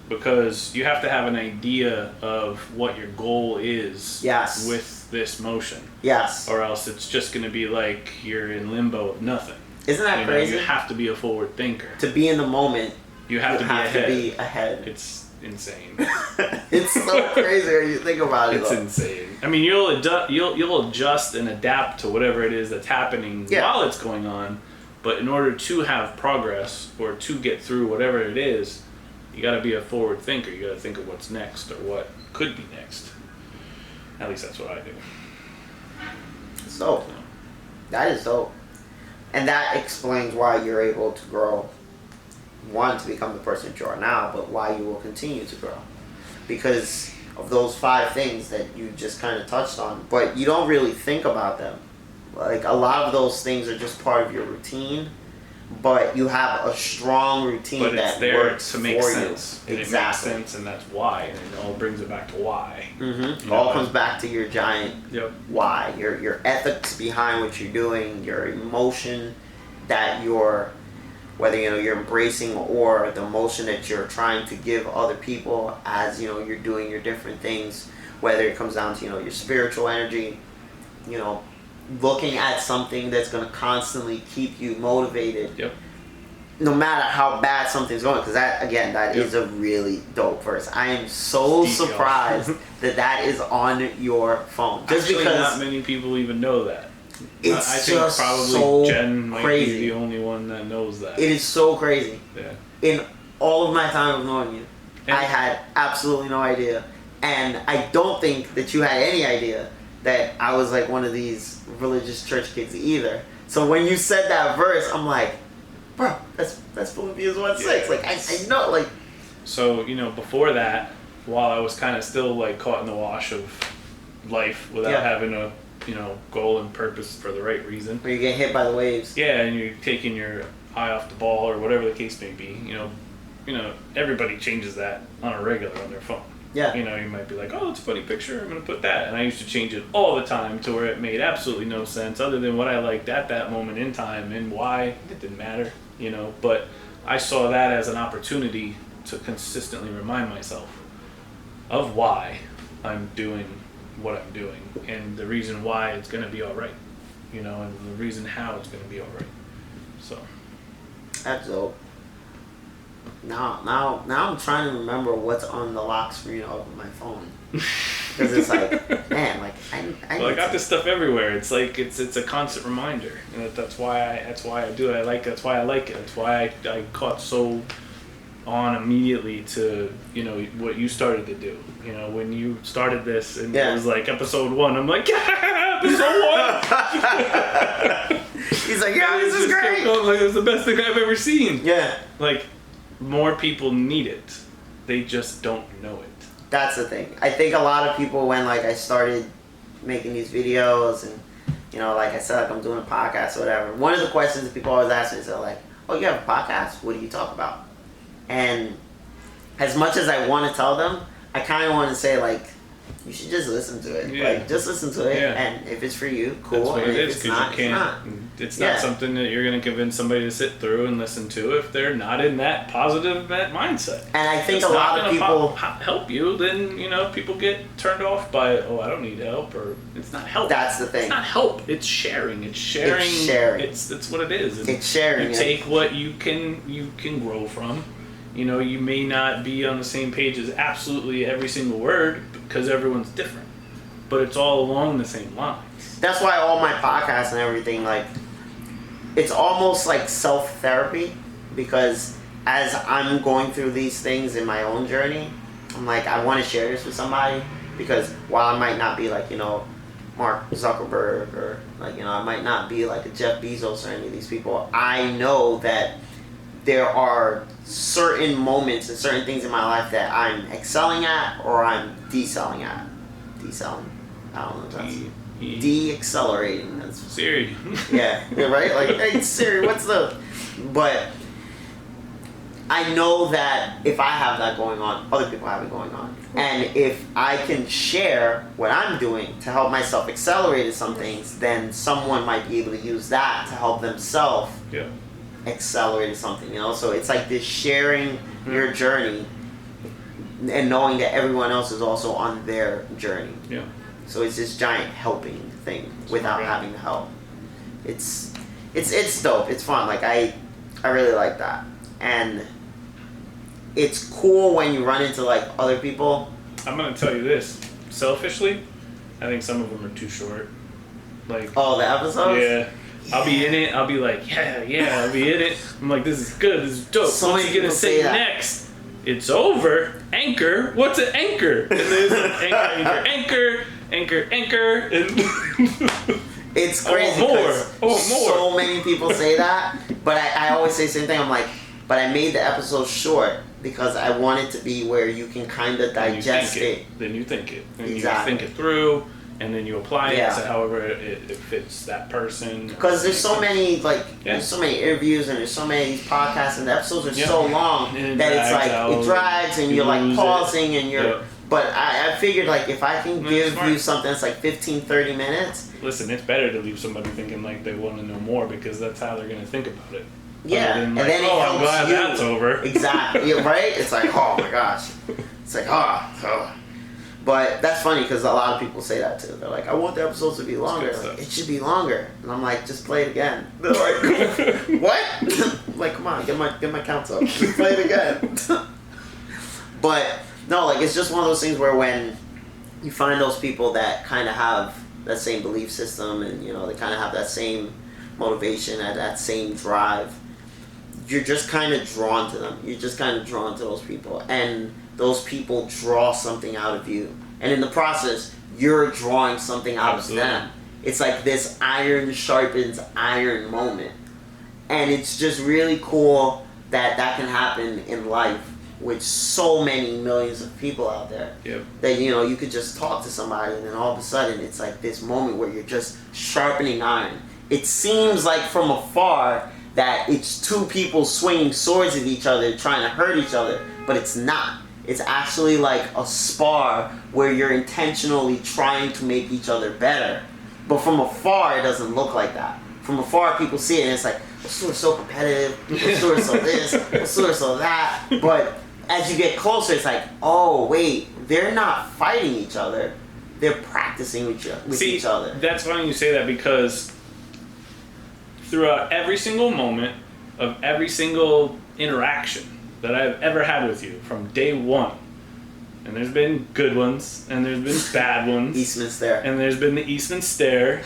Because you have to have an idea of what your goal is with this motion. Yes. Or else it's just going to be like you're in limbo of nothing. Isn't that crazy? You have to be a forward thinker. To be in the moment, you have to be ahead. It's insane. It's so crazy when you think about it. It's insane. I mean, you'll adjust and adapt to whatever it is that's happening while it's going on. But in order to have progress or to get through whatever it is, you got to be a forward thinker. You got to think of what's next or what could be next. At least that's what I do. So, that is dope. And that explains why you're able to grow. One, to become the person that you are now, but why you will continue to grow. Because of those 5 things that you just kind of touched on. But you don't really think about them. Like, a lot of those things are just part of your routine. But you have a strong routine that works to make for sense. you. Exactly. It makes sense, and that's why. And it all brings it back to why. Mm-hmm. It all comes back to your giant why. Your ethics behind what you're doing, your emotion that whether you're embracing, or the emotion that you're trying to give other people as you're doing your different things. Whether it comes down to your spiritual energy, looking at something that's going to constantly keep you motivated. Yep. No matter how bad something's going, because that is a really dope verse. I am so surprised that is on your phone. Just Actually, because not many people even know that. It's I think just probably so Jen might crazy. be the only one that knows that. It is so crazy. Yeah. In all of my time of knowing you, I had absolutely no idea, and I don't think that you had any idea that I was like one of these religious church kids either. So when you said that verse, I'm like, bro, that's Philippians 1:6. Like I know, like. So before that, while I was kind of still like caught in the wash of life without having a goal and purpose for the right reason. Where you get hit by the waves. Yeah, and you're taking your eye off the ball or whatever the case may be. Everybody changes that on a regular on their phone. Yeah. You might be like, oh, it's a funny picture, I'm going to put that. And I used to change it all the time to where it made absolutely no sense other than what I liked at that moment in time, and why, it didn't matter, But I saw that as an opportunity to consistently remind myself of why I'm doing what I'm doing and the reason why it's going to be all right, and the reason how it's going to be all right. So. That's dope. Now I'm trying to remember what's on the lock screen of my phone, because it's like, man, like I got this stuff everywhere. It's like it's a constant reminder, and that's why I do it. That's why I like it. That's why I caught so on immediately to what you started to do. When you started this, and it was like episode 1. I'm like, episode 1. He's like, yeah, this is great. Like, it's the best thing I've ever seen. Yeah. Like, more people need it. They just don't know it. That's the thing. I think a lot of people, when like I started making these videos and, you know, like I said, like I'm doing a podcast or whatever. One of the questions that people always ask me is like, oh, you have a podcast? What do you talk about? And as much as I want to tell them, I kind of want to say, like, you should just listen to it. Yeah. Like, just listen to it, Yeah. and if it's for you, cool. That's what and it if is, it's because not, you can't. It's not something that you're going to convince somebody to sit through and listen to if they're not in that positive mindset. And I think It's a lot not of gonna people help you. Then people get turned off by, oh, I don't need help, or it's not help. That's the thing. It's not help. It's sharing. It's sharing. It's sharing. It's what it is. And It's sharing. You take what you can grow from. You may not be on the same page as absolutely every single word because everyone's different, but it's all along the same lines. That's why all my podcasts and everything, like, it's almost like self-therapy, because as I'm going through these things in my own journey, I'm like, I want to share this with somebody, because while I might not be like, Mark Zuckerberg, or like, I might not be like a Jeff Bezos or any of these people, I know that there are certain moments and certain things in my life that I'm excelling at or I'm decelling at. Decelling? I don't know if that's... De-accelerating. That's Siri. yeah, right? Like, hey Siri, what's the... But I know that if I have that going on, other people have it going on. And if I can share what I'm doing to help myself accelerate at some things, then someone might be able to use that to help themselves accelerate at something, So it's like this sharing your journey and knowing that everyone else is also on their journey. Yeah. So it's this giant helping thing without having to help. It's dope. It's fun. Like I really like that. And it's cool when you run into like other people. I'm gonna tell you this. Selfishly, I think some of them are too short. Like the episodes? Yeah. I'll be in it. I'll be like, yeah. I'll be in it. I'm like, this is good. This is dope. So What's he gonna say next? It's over. Anchor. What's an anchor? And there's anchor. And it's crazy. More. So many people say that, but I always say the same thing. I'm like, but I made the episode short because I want it to be where you can kind of digest it. Then you think it. And exactly. You think it through. And then you apply it to however it fits that person. Because there's so many there's so many interviews and there's so many podcasts and the episodes are so long that it's like it drags and you're like pausing and you're. But I figured like if I can give you something that's like 15, 30 minutes. Listen, it's better to leave somebody thinking like they want to know more, because that's how they're gonna think about it. Yeah, and then it helps I'm glad you. That's over. Exactly, right? It's like, oh my gosh, it's like oh. But that's funny because a lot of people say that too. They're like, I want the episodes to be longer. Like, it should be longer. And I'm like, just play it again. They're like, what? I'm like, come on, get my counts up. Just play it again. But no, like it's just one of those things where when you find those people that kind of have that same belief system and they kind of have that same motivation and that same drive, you're just kind of drawn to them. You're just kind of drawn to those people, and those people draw something out of you, and in the process you're drawing something out of them. It's like this iron sharpens iron moment, and it's just really cool that can happen in life with so many millions of people out there. That you could just talk to somebody and then all of a sudden it's like this moment where you're just sharpening iron. It seems like from afar that it's two people swinging swords at each other trying to hurt each other, but it's not. It's actually like a spar where you're intentionally trying to make each other better. But from afar, it doesn't look like that. From afar, people see it and it's like, we're so competitive, we're so this, we're so that. But as you get closer, it's like, oh, wait, they're not fighting each other. They're practicing with each other. That's funny you say that, because throughout every single moment of every single interaction that I've ever had with you from day one, and there's been good ones and there's been bad ones, Eastman stare, and there's been the Eastman stare.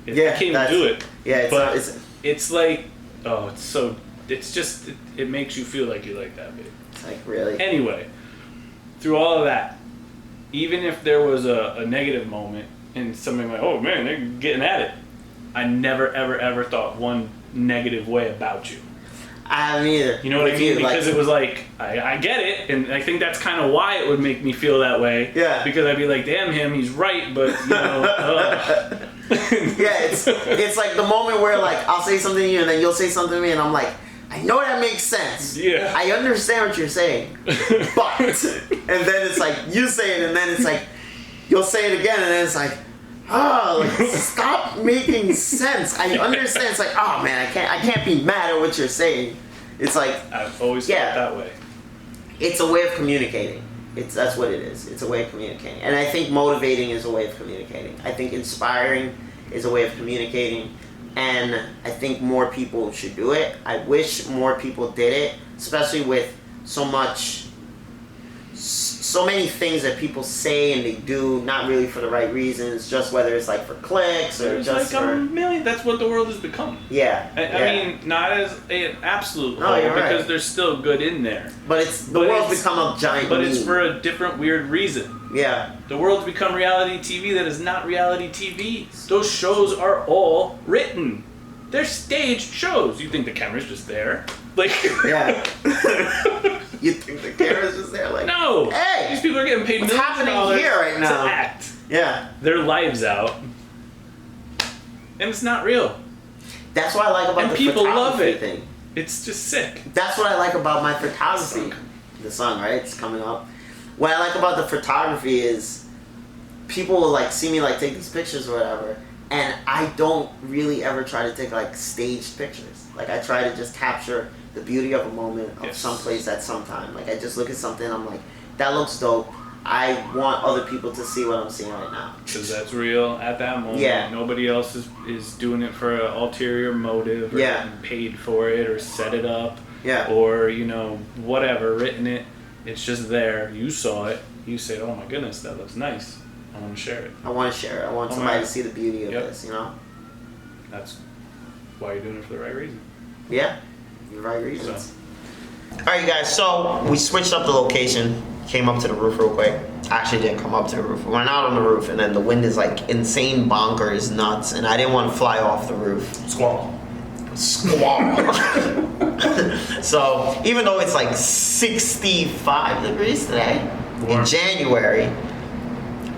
I can't even do it. Yeah, it's like, it makes you feel like you like that, babe. It's like, really. Anyway, through all of that, even if there was a negative moment and something like, oh man, they're getting at it, I never ever thought one negative way about you. I haven't either. You know what I With mean? you, Because it was like, I get it, and I think that's kind of why it would make me feel that way. Yeah. Because I'd be like, damn him, he's right, but, you know, Yeah, it's like the moment where like I'll say something to you and then you'll say something to me and I'm like, I know that makes sense. Yeah. I understand what you're saying. But and then it's like you say it and then it's like you'll say it again and then it's like, oh, like, stop making sense. I understand. It's like, oh man, I can't be mad at what you're saying. It's like I've always felt that way. It's a way of communicating. That's what it is. It's a way of communicating. And I think motivating is a way of communicating. I think inspiring is a way of communicating. And I think more people should do it. I wish more people did it, especially with so many things that people say and they do, not really for the right reasons, just whether it's like for clicks or There's just like for... a million. That's what the world has become. Yeah. I mean, not as an absolute No, whole, you're right. because there's still good in there. But the world's become a giant But meme. it's for a different weird reason. Yeah. The world's become reality TV that is not reality TV. Those shows are all written. They're staged shows. You think the camera's just there? Like, Yeah. You think the camera's just there? Like, no. Hey, these people are getting paid what's millions of happening dollars here right now? to act Yeah. their lives out, and it's not real. That's what I like about And the people love photography it. thing. It's just sick. That's what I like about my photography. The sun, right? It's coming up. What I like about the photography is people will like see me like take these pictures or whatever, and I don't really ever try to take like staged pictures. Like I try to just capture the beauty of a moment of someplace at some time. Like I just look at something, I'm like, that looks dope. I want other people to see what I'm seeing right now. Because that's real at that moment. Yeah. Nobody else is doing it for an ulterior motive or getting paid for it or set it up. Yeah. Or, you know, whatever, written it. It's just there. You saw it. You say, oh my goodness, that looks nice. I want to share it. I want to share it. I want somebody to see the beauty of this, you know? That's why you're doing it for the right reason. Yeah, the right reasons. Alright, you guys, so we switched up the location. Came up to the roof real quick. Actually didn't come up to the roof. We went out on the roof and then the wind is like insane bonkers nuts and I didn't want to fly off the roof. Squall. So even though it's like 65 degrees today in January,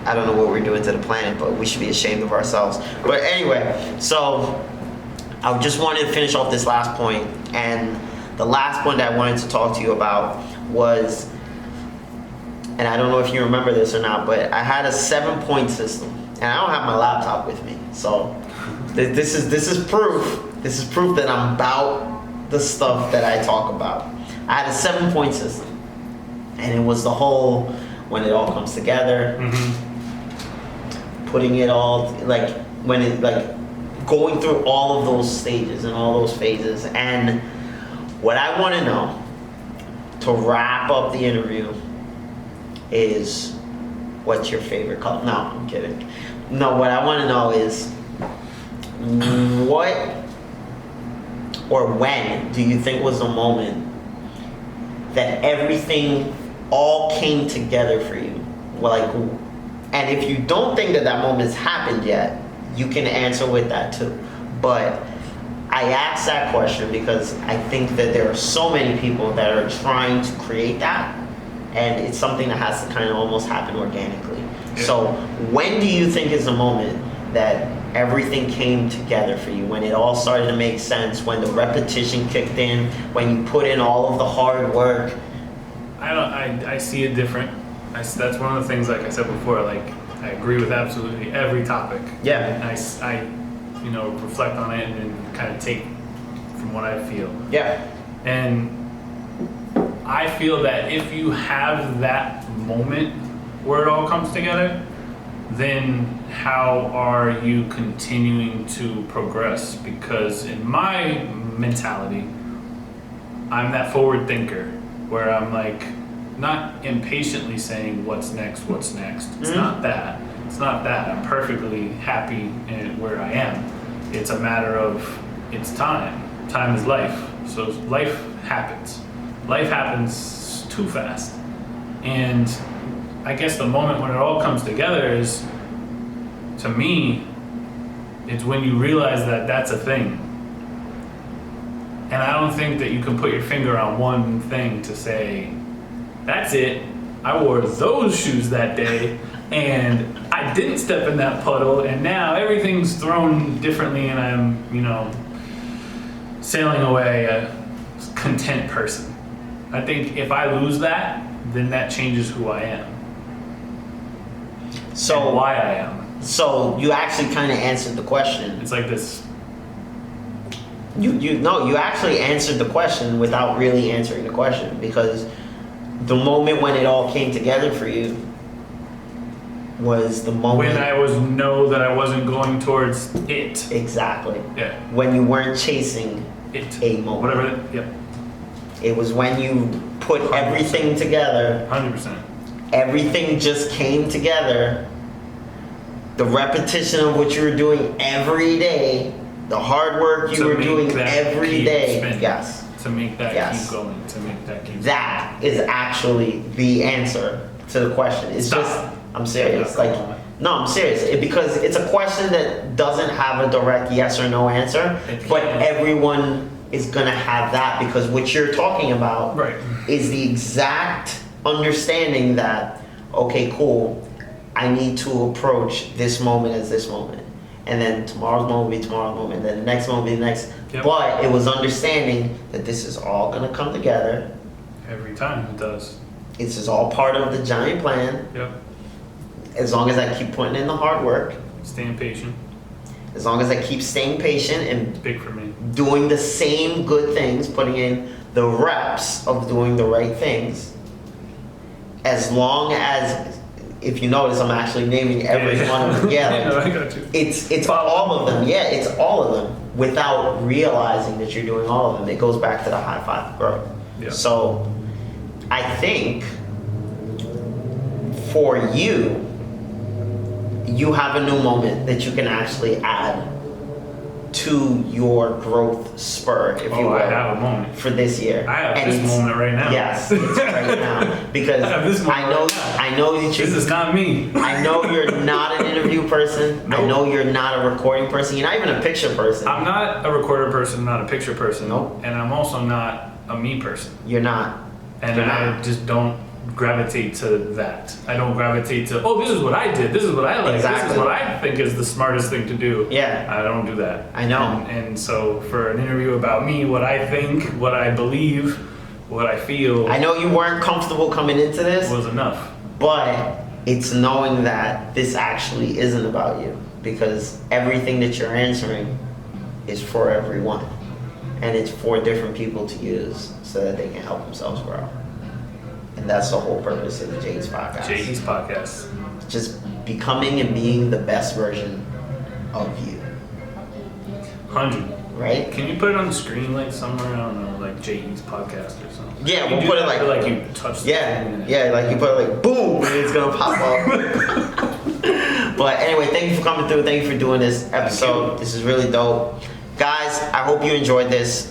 I don't know what we're doing to the planet, but we should be ashamed of ourselves. But anyway, so I just wanted to finish off this last point, and the last point that I wanted to talk to you about was, and I don't know if you remember this or not, but I had a 7-point system, and I don't have my laptop with me, so this is proof. This is proof that I'm about the stuff that I talk about. I had a 7-point system, and it was the whole when it all comes together, putting it all like when it like going through all of those stages and all those phases. And what I want to know to wrap up the interview is, what's your favorite color? No, I'm kidding. No, what I want to know is what or when do you think was the moment that everything all came together for you? Like, and if you don't think that that moment has happened yet, you can answer with that too. But I asked that question because I think that there are so many people that are trying to create that, and it's something that has to kind of almost happen organically. Yeah. So when do you think is the moment that everything came together for you, when it all started to make sense, when the repetition kicked in, when you put in all of the hard work? I see it different. That's one of the things, like I said before, like I agree with absolutely every topic. Yeah. And I reflect on it and kind of take from what I feel. Yeah. And I feel that if you have that moment where it all comes together, then how are you continuing to progress? Because in my mentality, I'm that forward thinker where I'm like not impatiently saying what's next. It's not that. It's not that. I'm perfectly happy in where I am. It's a matter of it's time. Time is life. So life happens. Life happens too fast. And I guess the moment when it all comes together is, to me, it's when you realize that that's a thing. And I don't think that you can put your finger on one thing to say, that's it. I wore those shoes that day, and I didn't step in that puddle, and now everything's thrown differently, and I'm, sailing away a content person. I think if I lose that, then that changes who I am. So and why I am. So you actually kind of answered the question. It's like this. You actually answered the question without really answering the question, because the moment when it all came together for you was the moment when I know that I wasn't going towards it. Exactly. Yeah. When you weren't chasing it. A moment. Whatever. Yep. It was when you put 100%. Everything together. 100%. Everything just came together. The repetition of what you were doing every day, the hard work you were doing every day. Spinning. Yes. To make that keep going. To make that keep That is actually the answer to the question. It's just, I'm serious. No, I'm serious. Because it's a question that doesn't have a direct yes or no answer, but everyone is going to have that, because what you're talking about is the exact understanding that, okay, cool, I need to approach this moment as this moment. And then tomorrow's moment will be tomorrow's moment. And then the next moment will be the next. Yep. But it was understanding that this is all going to come together. Every time it does. This is all part of the giant plan. Yep. As long as I keep putting in the hard work. Staying patient. As long as I keep staying patient and it's big for me. Doing the same good things, putting in the reps of doing the right things. As long as, if you notice, I'm actually naming every one of them. Yeah, no, I got you. It's all of them. Yeah, it's all of them without realizing that you're doing all of them. It goes back to the high five growth. Yeah. So I think for you, you have a new moment that you can actually add to your growth spur, if you will. I have a moment. For this year. I have this moment right now. Yes, it's right now. Because I know that this is not me. I know you're not an interview person. Nope. I know you're not a recording person. You're not even a picture person. I'm not a recorder person, I'm not a picture person. Nope. And I'm also not a me person. You're not. And I just don't gravitate to that. I don't gravitate to, this is what I did, this is what I like, This is what I think is the smartest thing to do. Yeah. I don't do that. I know. And so for an interview about me, what I think, what I believe, what I feel. I know you weren't comfortable coming into this. Was enough. But it's knowing that this actually isn't about you. Because everything that you're answering is for everyone. And it's for different people to use so that they can help themselves grow. And that's the whole purpose of the JE's podcast. JE's podcast. Just becoming and being the best version of you. 100. Right? Can you put it on the screen like somewhere? I don't know, like JE's podcast or something. Yeah, we'll put it like you touch the screen. Yeah, like you put it like boom, and it's gonna pop up. But anyway, thank you for coming through. Thank you for doing this episode. This is really dope. Guys, I hope you enjoyed this.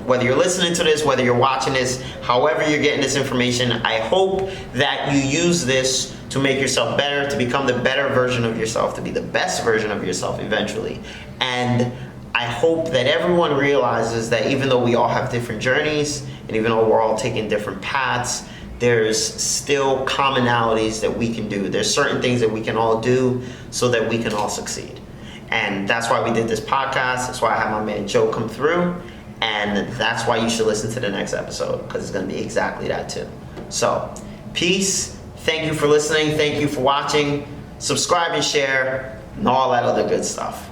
Whether you're listening to this, whether you're watching this, however you're getting this information, I hope that you use this to make yourself better, to become the better version of yourself, to be the best version of yourself eventually. And I hope that everyone realizes that even though we all have different journeys, and even though we're all taking different paths, there's still commonalities that we can do. There's certain things that we can all do so that we can all succeed. And that's why we did this podcast. That's why I have my man Joe come through. And that's why you should listen to the next episode, because it's going to be exactly that too. So, peace. Thank you for listening. Thank you for watching. Subscribe and share and all that other good stuff.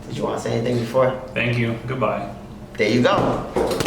Did you want to say anything before? Thank you. Goodbye. There you go.